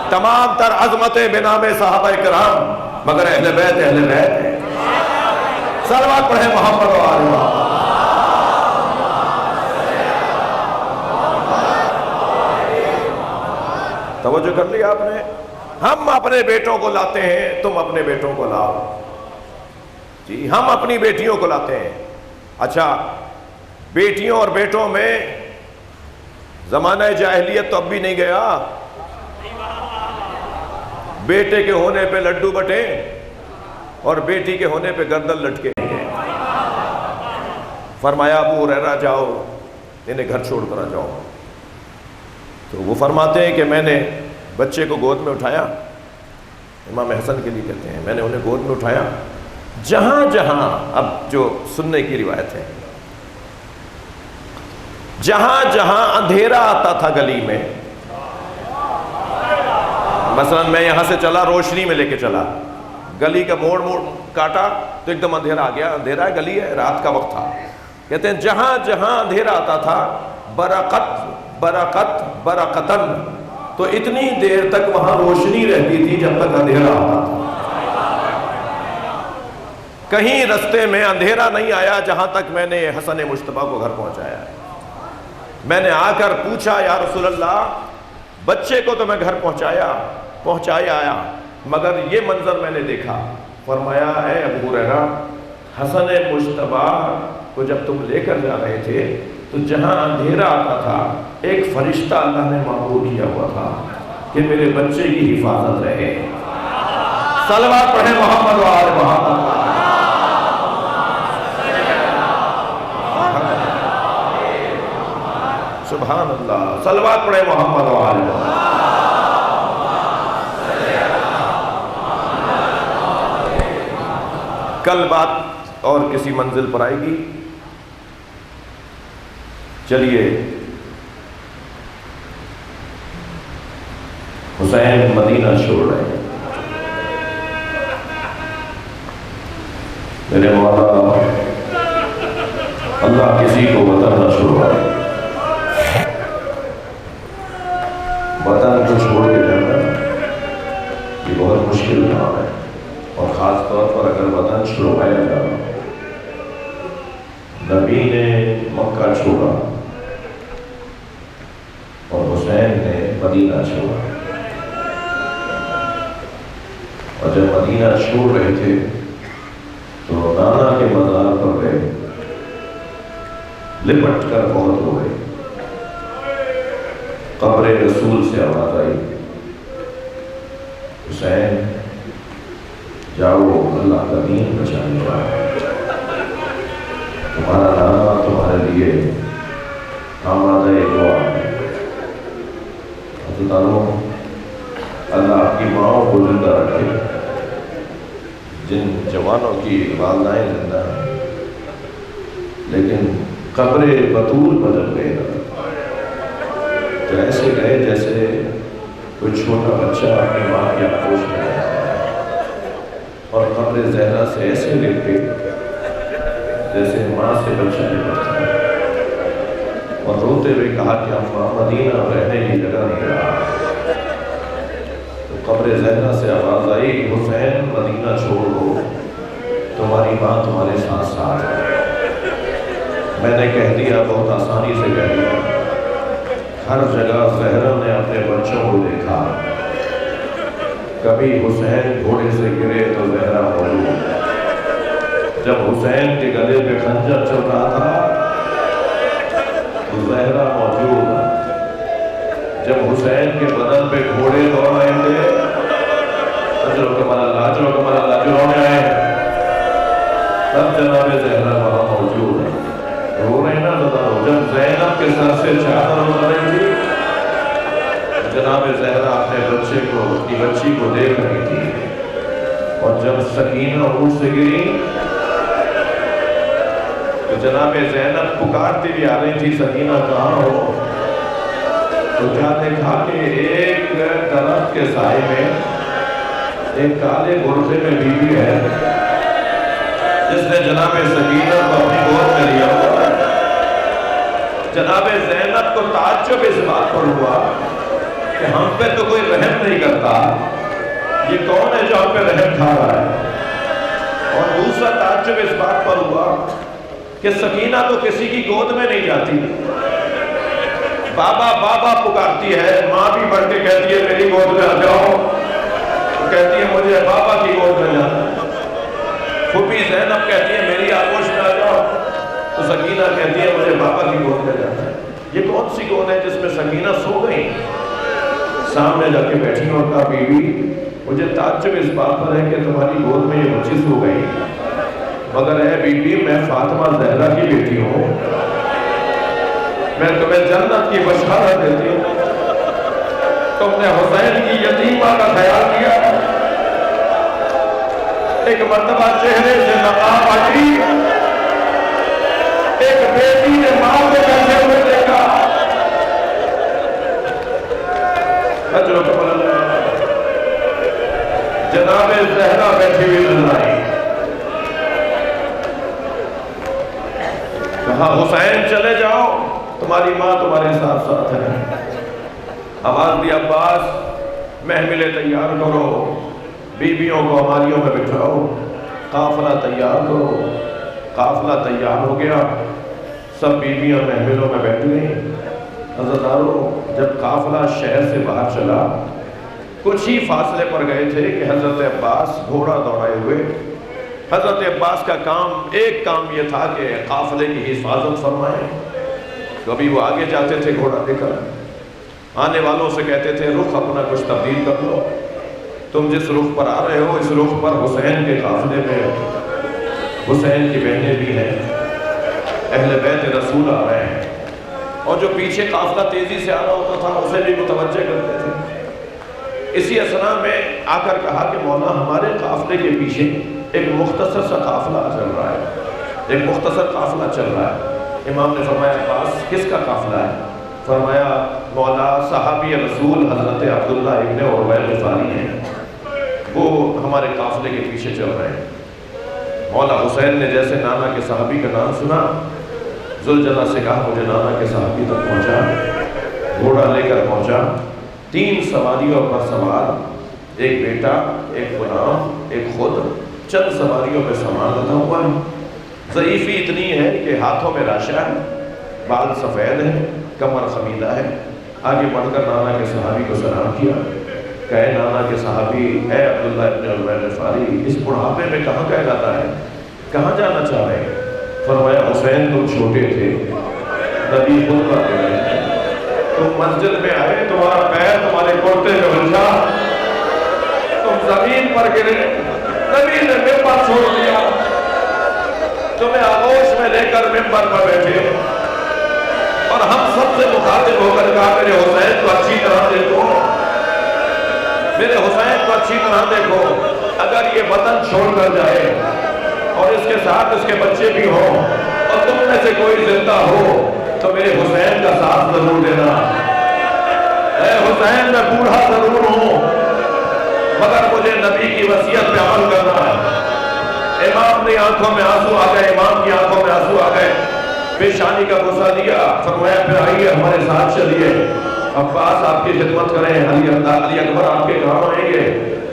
تمام تر عظمتیں بنام صحابہ کرام، مگر اہل بیت ہے۔ صلوات پڑھیں محمد و آل محمد۔ توجہ کر لیا آپ نے؟ ہم اپنے بیٹوں کو لاتے ہیں، تم اپنے بیٹوں کو لاؤ. جی ہم اپنی بیٹیوں کو لاتے ہیں. اچھا بیٹیوں اور بیٹوں میں زمانہ جاہلیت تو اب بھی نہیں گیا. بیٹے کے ہونے پہ لڈو بٹے اور بیٹی کے ہونے پہ گردن لٹکے. فرمایا ابو ہریرہ جاؤ انہیں گھر چھوڑ کر آ جاؤ. تو وہ فرماتے ہیں کہ میں نے بچے کو گود میں اٹھایا، امام حسن کے لیے کہتے ہیں، میں نے انہیں گود میں اٹھایا. جہاں جہاں، اب جو سننے کی روایت ہے، جہاں جہاں اندھیرا آتا تھا گلی میں، مثلا میں یہاں سے چلا روشنی میں لے کے چلا، گلی کا موڑ کاٹا تو ایک دم اندھیرا آ گیا. اندھیرا ہے، گلی ہے، رات کا وقت تھا. کہتے ہیں جہاں جہاں اندھیرا آتا تھا برقت برقت برقتن، تو اتنی دیر تک وہاں روشنی رہتی تھی جب تک اندھیرا آتا تھا. کہیں رستے میں اندھیرا نہیں آیا جہاں تک میں نے حسن مجتبیٰ کو گھر پہنچایا. میں نے آ کر پوچھا یا رسول اللہ بچے کو تو میں گھر پہنچایا آیا، مگر یہ منظر میں نے دیکھا. فرمایا ہے ابو ہریرہ حسن مجتبیٰ کو جب تم لے کر جا رہے تھے تو جہاں اندھیرا آتا تھا ایک فرشتہ اللہ نے معمور کیا ہوا تھا کہ میرے بچے کی حفاظت رہے. صلوات پڑھیں محمد و آل محمد. سبحان اللہ. صلوات پڑھیں محمد و آل محمد. کل بات اور کسی منزل پر آئے گی. چلیے حسین مدینہ چھوڑ رہے ہیں. میرے مولا اللہ کسی کو وطن نہ چھوڑائے. وطن کو چھوڑ کے جانا یہ بہت مشکل کام ہے، اور خاص طور پر اگر وطن چھڑوایا جانا. نبی نے مکہ چھوڑا اور حسین نے مدینہ چھوڑا، اور جب مدینہ چھوڑ رہے تھے تو نانا کے مزار پر گئے، لپٹ کر بہت رو گئے. قبر رسول سے آواز آئی حسین جاؤ اللہ کا دین بچانے جاؤ. تمہارا نانا تمہارے لیے آمادہ دعا ہے. اللہ آپ کی ماؤں کو زندہ رکھے. جن جوانوں کی والدائیں زندہ ہیں لیکن قبر بطول بدل گئے تو ایسے گئے جیسے کوئی چھوٹا بچہ اپنی ماں کی آغوش میں آیا، اور قبر زہرا سے ایسے لپٹے جیسے ماں سے بچہ لپٹتا ہے، اور روتے ہوئے کہا کہ اماں مدینہ رہنے کی جگہ نہیں رہا. تو قبر زہرا سے آواز آئی حسین مدینہ چھوڑ دو، تمہاری ماں تمہارے ساتھ ساتھ ہے. میں نے کہہ دیا، بہت آسانی سے کہہ دیا. ہر جگہ زہرا نے اپنے بچوں کو دیکھا. کبھی حسین گھوڑے سے گرے تو زہرا موجود. جب حسین کے گلے پہ خنجر چل رہا تھا تو زہرا موجود. جب حسین کے بدن پہ گھوڑے دوڑ رہے تھے، اجرو کمال اللہ جو رونے آئے تب جناب زہرا وہاں موجود ہے. رو رہے نا بتاؤ. جب زینب کے سر سے چادر اتر رہی تھی جناب زہرا اپنے بچے کو، اپنی بچی کو دیکھ رہی تھی، اور جب سکینہ اونٹ سے گری تو جناب زینب پکارتی بھی آ رہی تھی سکینہ کہاں ہو. تو کیا دیکھا کہ ایک درخت کے سائے میں ایک کالے برقعے میں بیوی ہے جس نے جناب سکینہ کو اپنی گود میں لیا ہوا ہے. جناب زینب کو تعجب اس بات پر ہوا کہ ہم پہ تو کوئی رحم نہیں کرتا، یہ کون ہے جو ہم پہ رحم کھا رہا ہے. اور دوسرا تعجب اس بات پر ہوا کہ سکینہ تو کسی کی گود میں نہیں جاتی، بابا بابا پکارتی ہے، ماں بھی بڑھ کے کہتی ہے میری گود میں آ جاؤ، کہتی ہے مجھے بابا کی گود میں جانا۔ پھوپھی زینب کہتی ہے میری آغوش میں آ جاؤ، تو سکینہ کہتی ہے مجھے بابا کی گود میں جانا ہے۔ یہ کون سی گود ہے جس میں سکینہ سو گئی؟ سامنے جا کے بیٹھی اور کہا بی بی مجھے تعجب اس بات پر ہے کہ تمہاری گود میں یہ بچی سو گئی، مگر اے بی بی میں فاطمہ زہرا کی بیٹی ہوں، میں تمہیں جنت کی بشارت دیتی ہوں۔ تم نے حسین کی یتیمہ کا خیال کیا؟ ایک مرتبہ چہرے سے نقاب ہٹی، ایک بیٹی نے ماں کو بیٹھے ہوئے دیکھا۔ جناب زہرا بیٹھی ہوئی نظر آئی، کہا حسین چلے جاؤ، تمہاری ماں تمہارے ساتھ ساتھ ہے۔ آواز دی عباس محملیں تیار کرو، بیویوں کو ہماریوں میں بٹھاؤ، قافلہ تیار کرو۔ قافلہ تیار ہو گیا، سب بیویاں محملوں میں بیٹھ گئیں۔ حضرتارو جب قافلہ شہر سے باہر چلا، کچھ ہی فاصلے پر گئے تھے کہ حضرت عباس گھوڑا دوڑائے ہوئے۔ حضرت عباس کا ایک کام یہ تھا کہ قافلے کی حفاظت فرمائیں۔ کبھی وہ آگے جاتے تھے گھوڑا لے کر، آنے والوں سے کہتے تھے رخ اپنا کچھ تبدیل کر لو، تم جس رخ پر آ رہے ہو اس رخ پر حسین کے قافلے میں حسین کی بہنیں بھی ہیں، اہل بیت رسول آ رہے ہیں۔ اور جو پیچھے قافلہ تیزی سے آ رہا ہوتا تھا اسے بھی متوجہ کرتے تھے۔ اسی اثنا میں آ کر کہا کہ مولا ہمارے قافلے کے پیچھے ایک مختصر سا قافلہ چل رہا ہے، ایک مختصر قافلہ چل رہا ہے۔ امام نے فرمایا عباس کس کا قافلہ ہے؟ فرمایا مولا صحابی رسول حضرت عبداللہ ابن عروہ غفاری ہیں، وہ ہمارے قافلے کے پیچھے چل رہے ہیں۔ مولا حسین نے جیسے نانا کے صحابی کا نام سنا، ذوالجلال سے کہا مجھے نانا کے صحابی تک پہنچا۔ گھوڑا لے کر پہنچا، 3 سواریوں پر سوار، ایک بیٹا، ایک غلام، ایک خود، چند سواریوں پہ سامان لدا ہوا ہے۔ ضعیفی اتنی ہے کہ ہاتھوں میں راشہ ہے، بال سفید ہے، کمر خمیدہ ہے۔ آگے بڑھ کر نانا کے صحابی کو سلام کیا، کہے نانا کے صحابی اے عبداللہ ابن عروہ غفاری اس بڑھاپے میں کہاں کا ارادہ ہے، کہاں جانا چاہ رہے ہیں؟ فرمایا حسین تم چھوٹے تھے، نبی خود پر گئے ہیں، تم مسجد میں آئے، تمہارا پیر تمہارے کرتے میں الجھا، تم زمین پر گرے، نبی نے ممبر چھوڑ دیا، تمہیں آغوش میں لے کر ممبر پر بیٹھے، اور ہم سب سے مخاطب ہو کر کہا میرے حسین کو اچھی طرح دیکھو، میرے حسین کو اچھی طرح دیکھو، اگر یہ وطن چھوڑ کر جائے اور اس کے ساتھ اس کے بچے بھی ہوں اور تم میں سے کوئی زندہ ہو تو میرے حسین کا ساتھ ضرور دینا۔ اے حسین میں بوڑھا ضرور ہوں مگر مجھے نبی کی وصیت پہ عمل کرنا ہے۔ امام نے آنکھوں میں آنسو آ گئے، امام کی آنکھوں میں آنسو آ گئے، پیشانی کا بوسہ دیا، فرمایا پھر آئیے ہمارے ساتھ چلیے، عباس آپ کی خدمت کریں، علی اکبر آپ کے کام آئیں گے۔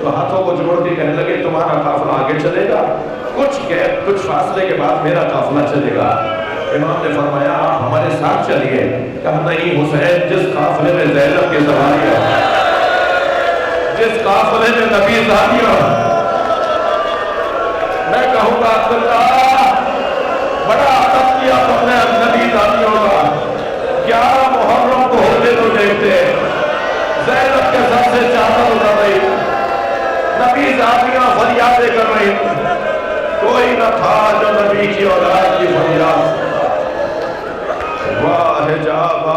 تو ہاتھوں کو جوڑ کے کہنے لگے تمہارا قافلہ آگے چلے گا، کچھ فاصلے کے بعد میرا قافلہ چلے گا۔ امام نے فرمایا آپ ہمارے ساتھ چلیے، کہا نہیں حسین جس قافلے میں زینب کی سواری ہے، جس قافلے میں نبی زادی ہے، میں کہوں گا عبداللہ بڑا عطف کیا تم نے نبی زادیوں کا، 11 محرم کو ہوتے تو دیکھتے زینب کے سر سے چادر اتر رہی، نبی زادیاں فریادیں کر رہی، کوئی نہ تھا جو نبی کی اولاد کی فریاد واہ جابا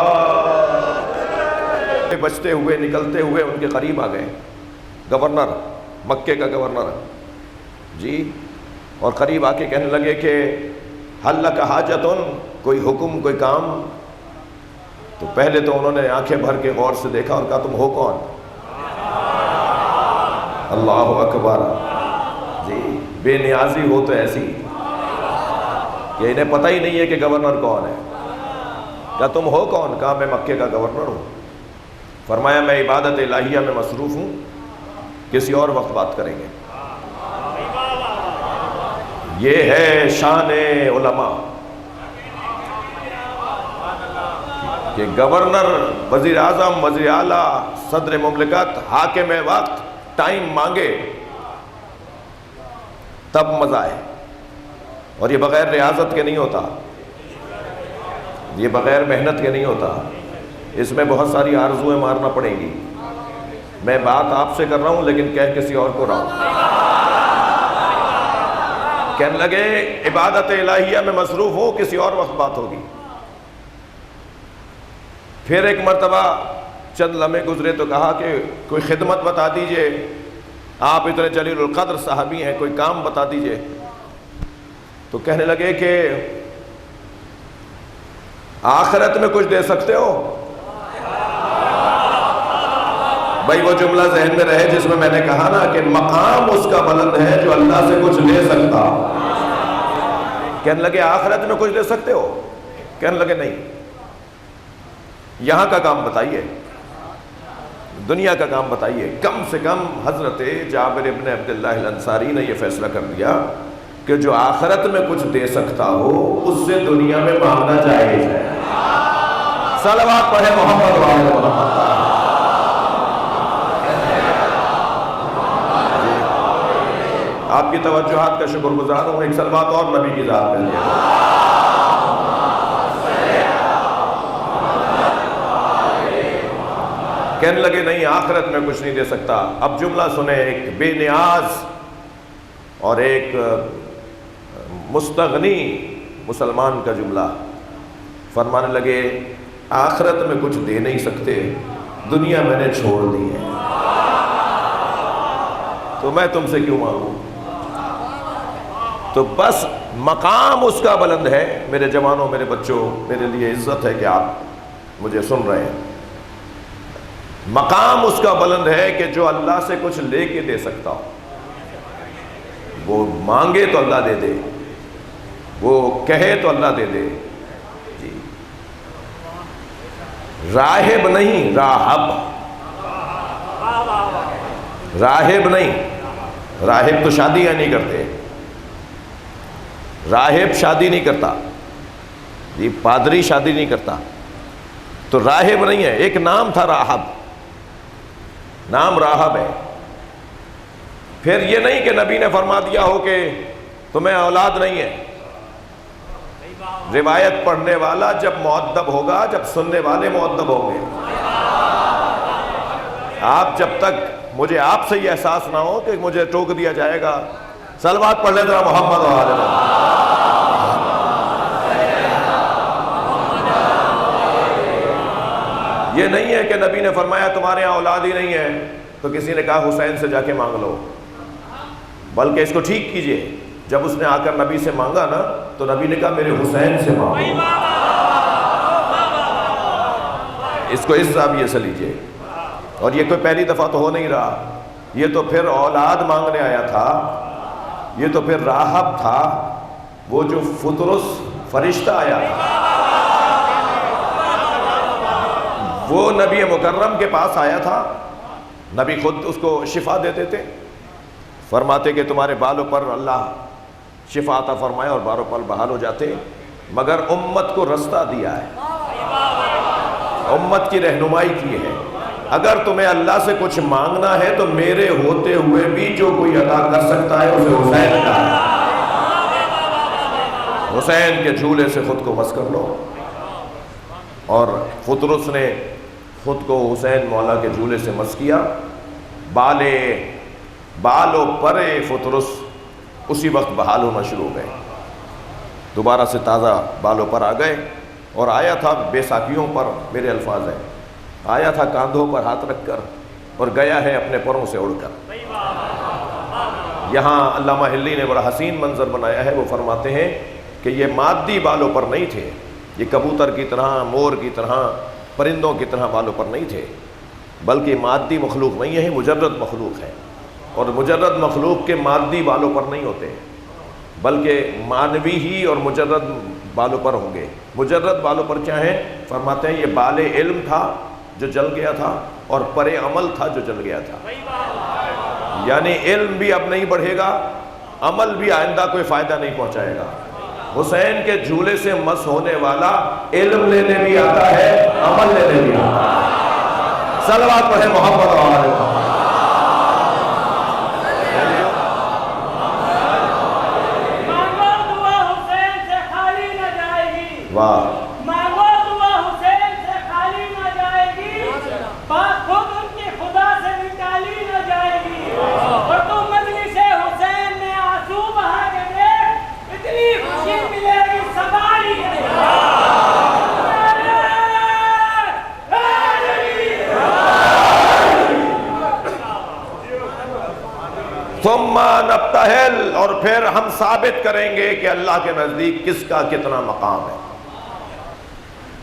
بچتے ہوئے نکلتے ہوئے ان کے قریب آ گئے۔ گورنر، مکے کا گورنر جی، اور قریب آ کے کہنے لگے کہ حل لک حاجتن، کوئی حکم کوئی کام؟ تو پہلے تو انہوں نے آنکھیں بھر کے غور سے دیکھا اور کہا تم ہو کون؟ اللہ اکبر جی، بے نیازی ہو تو ایسی کہ انہیں پتہ ہی نہیں ہے کہ گورنر کون ہے۔ کہا تم ہو کون؟ کہا میں مکے کا گورنر ہوں۔ فرمایا میں عبادت الہیہ میں مصروف ہوں، کسی اور وقت بات کریں گے۔ یہ ہے شان علماء کہ گورنر، وزیر اعظم، وزیر اعلیٰ، صدر مملکت، حاکم وقت ٹائم مانگے تب مزہ آئے، اور یہ بغیر ریاضت کے نہیں ہوتا، یہ بغیر محنت کے نہیں ہوتا، اس میں بہت ساری آرزویں مارنا پڑیں گی۔ میں بات آپ سے کر رہا ہوں لیکن کہہ کسی اور کو رہا ہوں۔ کہنے لگے عبادت الہیہ میں مصروف ہوں، کسی اور وقت بات ہوگی۔ پھر ایک مرتبہ چند لمحے گزرے تو کہا کہ کوئی خدمت بتا دیجئے، آپ اتنے جلیل القدر صحابی ہیں، کوئی کام بتا دیجئے۔ تو کہنے لگے کہ آخرت میں کچھ دے سکتے ہو؟ بھائی وہ جملہ ذہن میں رہے جس میں نے کہا نا کہ مقام اس کا بلند ہے جو اللہ سے کچھ لے سکتا۔ کہنے لگے آخرت میں کچھ دے سکتے ہو؟ کہنے لگے نہیں۔ یہاں کا کام بتائیے، دنیا کا کام بتائیے۔ کم سے کم حضرت جابر ابن عبداللہ الانصاری نے یہ فیصلہ کر دیا کہ جو آخرت میں کچھ دے سکتا ہو اس سے دنیا میں مانگنا جائز ہے۔ صلوات پڑھے محمد و آل محمد۔ آپ کی توجہات کا شکر گزار ہوں، ایک صلوات اور نبی کی ذات پہ لیا۔ کہنے لگے نہیں، آخرت میں کچھ نہیں دے سکتا۔ اب جملہ سنیں، ایک بے نیاز اور ایک مستغنی مسلمان کا جملہ۔ فرمانے لگے آخرت میں کچھ دے نہیں سکتے، دنیا میں نے چھوڑ دی ہے، تو میں تم سے کیوں مانگوں؟ تو بس مقام اس کا بلند ہے۔ میرے جوانوں، میرے بچوں، میرے لیے عزت ہے کہ آپ مجھے سن رہے ہیں۔ مقام اس کا بلند ہے کہ جو اللہ سے کچھ لے کے دے سکتا ہو، وہ مانگے تو اللہ دے دے، وہ کہے تو اللہ دے دے۔ جی، راہب نہیں، راہب، راہب نہیں۔ راہب تو شادیاں نہیں کرتے، راہب شادی نہیں کرتا، یہ پادری شادی نہیں کرتا، تو راہب نہیں ہے۔ ایک نام تھا راہب، نام راہب ہے۔ پھر یہ نہیں کہ نبی نے فرما دیا ہو کہ تمہیں اولاد نہیں ہے۔ روایت پڑھنے والا جب مؤدب ہوگا جب سننے والے مؤدب ہوں گے۔ آپ جب تک مجھے آپ سے یہ احساس نہ ہو کہ مجھے ٹوک دیا جائے گا، صلوات پڑھ لیں ذرا محمد و آل محمد۔ یہ نہیں ہے کہ نبی نے فرمایا تمہارے یہاں اولاد ہی نہیں ہے تو کسی نے کہا حسین سے جا کے مانگ لو، بلکہ اس کو ٹھیک کیجئے۔ جب اس نے آ کر نبی سے مانگا نا تو نبی نے کہا میرے حسین سے مانگو، اس کو اس زاویے سے لیجئے۔ اور یہ کوئی پہلی دفعہ تو ہو نہیں رہا، یہ تو پھر اولاد مانگنے آیا تھا، یہ تو پھر راہب تھا، وہ جو فطرس فرشتہ آیا تھا، وہ نبی مکرم کے پاس آیا تھا۔ نبی خود اس کو شفا دیتے تھے، فرماتے کہ تمہارے بالوں پر اللہ شفا عطا فرمائے اور بالوں پر بحال ہو جاتے، مگر امت کو رستہ دیا ہے، امت کی رہنمائی کی ہے۔ اگر تمہیں اللہ سے کچھ مانگنا ہے تو میرے ہوتے ہوئے بھی جو کوئی عطا کر سکتا ہے اسے حسین کا ہے۔ حسین کے جھولے سے خود کو مس کر لو۔ اور فطرس نے خود کو حسین مولا کے جھولے سے مس کیا۔ بال و پرے فطرس اسی وقت بحال ہونا شروع ہو گئے، دوبارہ سے تازہ بالوں پر آ گئے، اور آیا تھا بیساکھیوں پر، میرے الفاظ ہیں، آیا تھا کاندھوں پر ہاتھ رکھ کر اور گیا ہے اپنے پروں سے اڑ کر۔ یہاں علامہ حلی نے بڑا حسین منظر بنایا ہے، وہ فرماتے ہیں کہ یہ مادی بالوں پر نہیں تھے، یہ کبوتر کی طرح، مور کی طرح، پرندوں کی طرح بالوں پر نہیں تھے، بلکہ مادی مخلوق نہیں ہے، مجرد مخلوق ہے، اور مجرد مخلوق کے مادی بالوں پر نہیں ہوتے، بلکہ مانوی ہی اور مجرد بالوں پر ہوں گے۔ مجرد بالوں پر کیا ہے؟ فرماتے ہیں یہ بال علم تھا جو جل گیا تھا، اور پر عمل تھا جو جل گیا تھا۔ یعنی علم بھی اب نہیں بڑھے گا، عمل بھی آئندہ کوئی فائدہ نہیں پہنچائے گا۔ حسین کے جھولے سے مس ہونے والا علم لینے بھی آتا ہے، عمل لینے بھی آتا ہے۔ صلوات پڑھیں محمد و آل محمد۔ مانگو دعا حسین سے خالی نہ جائے گی، واہ، مانگو دعا حسین سے خالی نہ جائے گی، بات خود ان کی خدا سے نکالی نہ جائے گی، اور تو مجلس حسین میں آنسو بہا کے دیکھ، اتنی خوشی ملے گی سواری نہیں۔ ثم نبتہل، اور پھر ہم ثابت کریں گے کہ اللہ کے نزدیک کس کا کتنا مقام ہے۔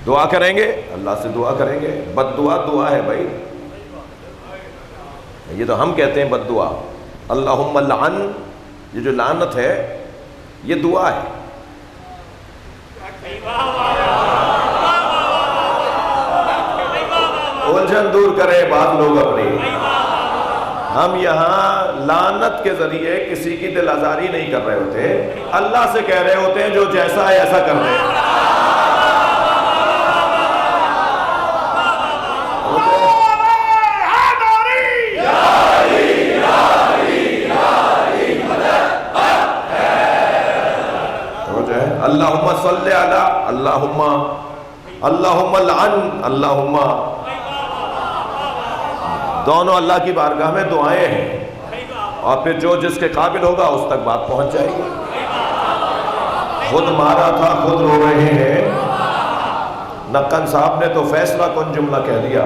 دعا کریں گے، اللہ سے دعا کریں گے۔ بد دعا دعا ہے بھائی، یہ تو ہم کہتے ہیں بد دعا۔ اللہم لعن، یہ جو لعنت ہے یہ دعا ہے۔ الجھن دور کریں بعض لوگ اپنی، ہم یہاں لعنت کے ذریعے کسی کی دل آزاری نہیں کر رہے ہوتے، اللہ سے کہہ رہے ہوتے ہیں جو جیسا ہے ایسا کر دے۔ اللہم صلی علی، اللہم لعن، اللہم، دونوں اللہ کی بارگاہ میں دعائیں ہیں، اور پھر جو جس کے قابل ہوگا اس تک بات پہنچ جائے گی۔ خود مارا تھا خود رو رہے ہیں، نقن صاحب نے تو فیصلہ کن جملہ کہہ دیا،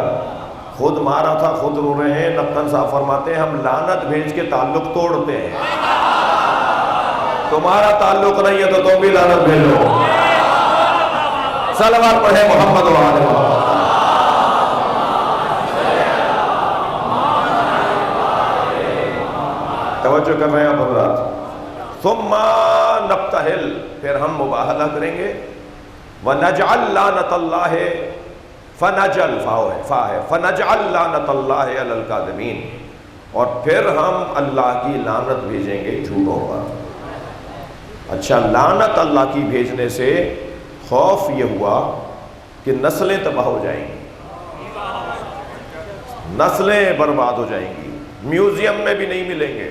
خود مارا تھا خود رو رہے ہیں۔ نقن صاحب فرماتے ہیں ہم لعنت بھیج کے تعلق توڑتے ہیں، تمہارا تعلق نہیں ہے تو تم بھی لعنت بھیجو۔ صلوات پڑھیں محمد و آل محمد۔ توجہ کر رہے ہیں آپ حضرات۔ ثم نبتہل، پھر ہم مباہلہ کریں گے۔ وَنَجْعَلْ لَعْنَةَ اللَّهِ، فَنَجْعَلْ فا ہے، فَنَجْعَلْ لَعْنَةَ اللَّهِ عَلَى الْكَاذِبِينَ، اور پھر ہم اللہ کی لعنت بھیجیں گے جھوٹوں پر۔ اچھا، لعنت اللہ کی بھیجنے سے خوف یہ ہوا کہ نسلیں تباہ ہو جائیں گی، نسلیں برباد ہو جائیں گی، میوزیم میں بھی نہیں ملیں گے۔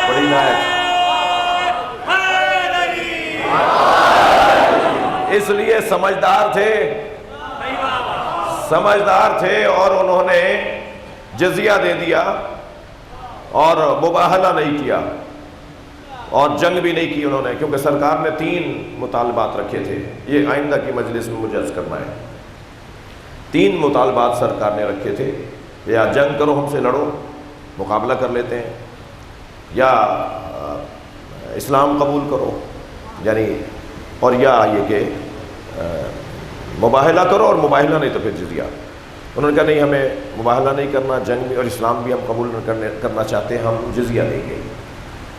بڑی نائب اس لیے سمجھدار تھے اور انہوں نے جزیہ دے دیا اور مباہلہ نہیں کیا اور جنگ بھی نہیں کی انہوں نے، کیونکہ سرکار نے 3 مطالبات رکھے تھے۔ یہ آئندہ کی مجلس میں مجھے عرض کرنا ہے۔ 3 مطالبات سرکار نے رکھے تھے، یا جنگ کرو ہم سے لڑو مقابلہ کر لیتے ہیں، یا اسلام قبول کرو، یعنی اور یا یہ کہ مباہلہ کرو، اور مباہلہ نہیں تو پھر جزیہ۔ انہوں نے کہا نہیں، ہمیں مباہلہ نہیں کرنا، جنگ بھی اور اسلام بھی ہم قبول کرنا چاہتے ہیں، ہم جزیہ دیں گے۔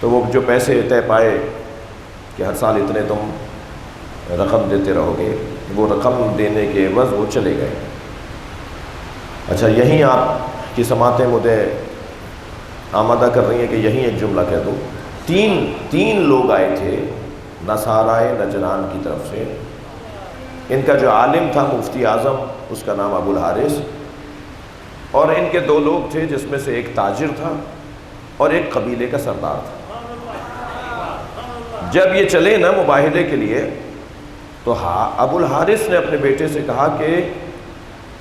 تو وہ جو پیسے طے پائے کہ ہر سال اتنے تم رقم دیتے رہو گے، وہ رقم دینے کے عوض وہ چلے گئے۔ اچھا، یہیں آپ کی سماعتیں مجھے آمادہ کر رہی ہیں کہ یہیں ایک جملہ کہہ دوں۔ تین لوگ آئے تھے نصارائے نجران کی طرف سے۔ ان کا جو عالم تھا مفتی اعظم، اس کا نام ابو الحارث، اور ان کے 2 لوگ تھے جس میں سے ایک تاجر تھا اور ایک قبیلے کا سردار تھا۔ جب یہ چلے نا مباہلے کے لیے، تو ابو الحارث نے اپنے بیٹے سے کہا کہ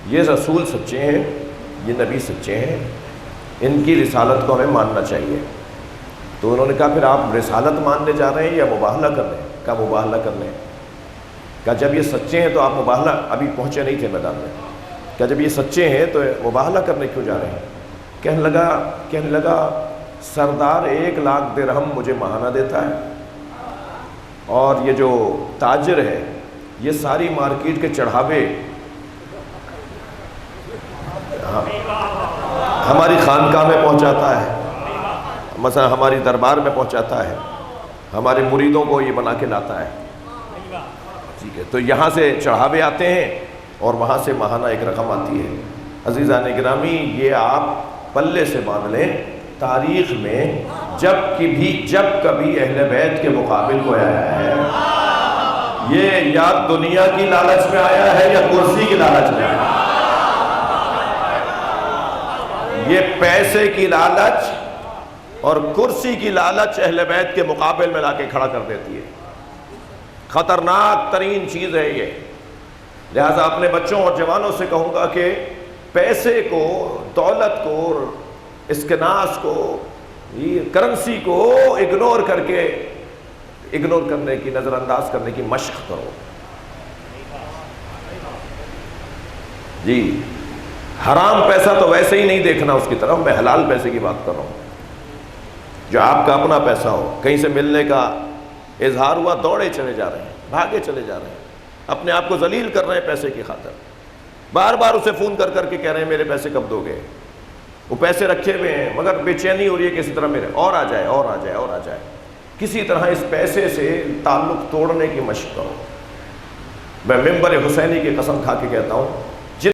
یہ رسول سچے ہیں، یہ نبی سچے ہیں، ان کی رسالت کو ہمیں ماننا چاہیے۔ تو انہوں نے کہا پھر آپ رسالت ماننے جا رہے ہیں یا مباہلہ کر رہے ہیں؟ کہا مباہلہ کر رہے ہیں۔ کہا جب یہ سچے ہیں تو آپ مباہلہ، ابھی پہنچے نہیں تھے میدان میں، کہا جب یہ سچے ہیں تو مباہلہ کرنے کیوں جا رہے ہیں؟ کہنے لگا سردار 1 لاکھ درہم مجھے ماہانہ دیتا ہے، اور یہ جو تاجر ہے یہ ساری مارکیٹ کے چڑھاوے ہماری خانقاہ میں پہنچاتا ہے، مثلا ہماری دربار میں پہنچاتا ہے، ہمارے مریدوں کو یہ بنا کے لاتا ہے، ٹھیک ہے؟ تو یہاں سے چڑھاوے آتے ہیں اور وہاں سے ماہانہ ایک رقم آتی ہے۔ عزیزان گرامی، یہ آپ پلے سے باندھ لیں، تاریخ میں جب کبھی اہل بیت کے مقابل کو آیا ہے، یہ یا دنیا کی لالچ میں آیا ہے یا کرسی کی لالچ میں آیا ہے۔ یہ پیسے کی لالچ اور کرسی کی لالچ اہل بیت کے مقابل میں لا کے کھڑا کر دیتی ہے۔ خطرناک ترین چیز ہے یہ۔ لہٰذا اپنے بچوں اور جوانوں سے کہوں گا کہ پیسے کو، دولت کو، اسکناس کو، کرنسی کو اگنور کرنے کی، نظر انداز کرنے کی مشق کرو۔ جی حرام پیسہ تو ویسے ہی نہیں دیکھنا اس کی طرف، میں حلال پیسے کی بات کر رہا ہوں، جو آپ کا اپنا پیسہ ہو۔ کہیں سے ملنے کا اظہار ہوا، دوڑے چلے جا رہے ہیں، بھاگے چلے جا رہے ہیں، اپنے آپ کو ذلیل کر رہے ہیں پیسے کی خاطر، بار بار اسے فون کر کر کے کہہ رہے ہیں میرے پیسے کب دو گے۔ وہ پیسے رکھے ہوئے ہیں مگر بے چینی ہو رہی ہے کسی طرح میرے اور آ جائے اور آ جائے اور آ جائے۔ کسی طرح اس پیسے سے تعلق توڑنے کی مشق کرو۔ میں ممبر حسینی کی قسم کھا کے کہتا ہوں،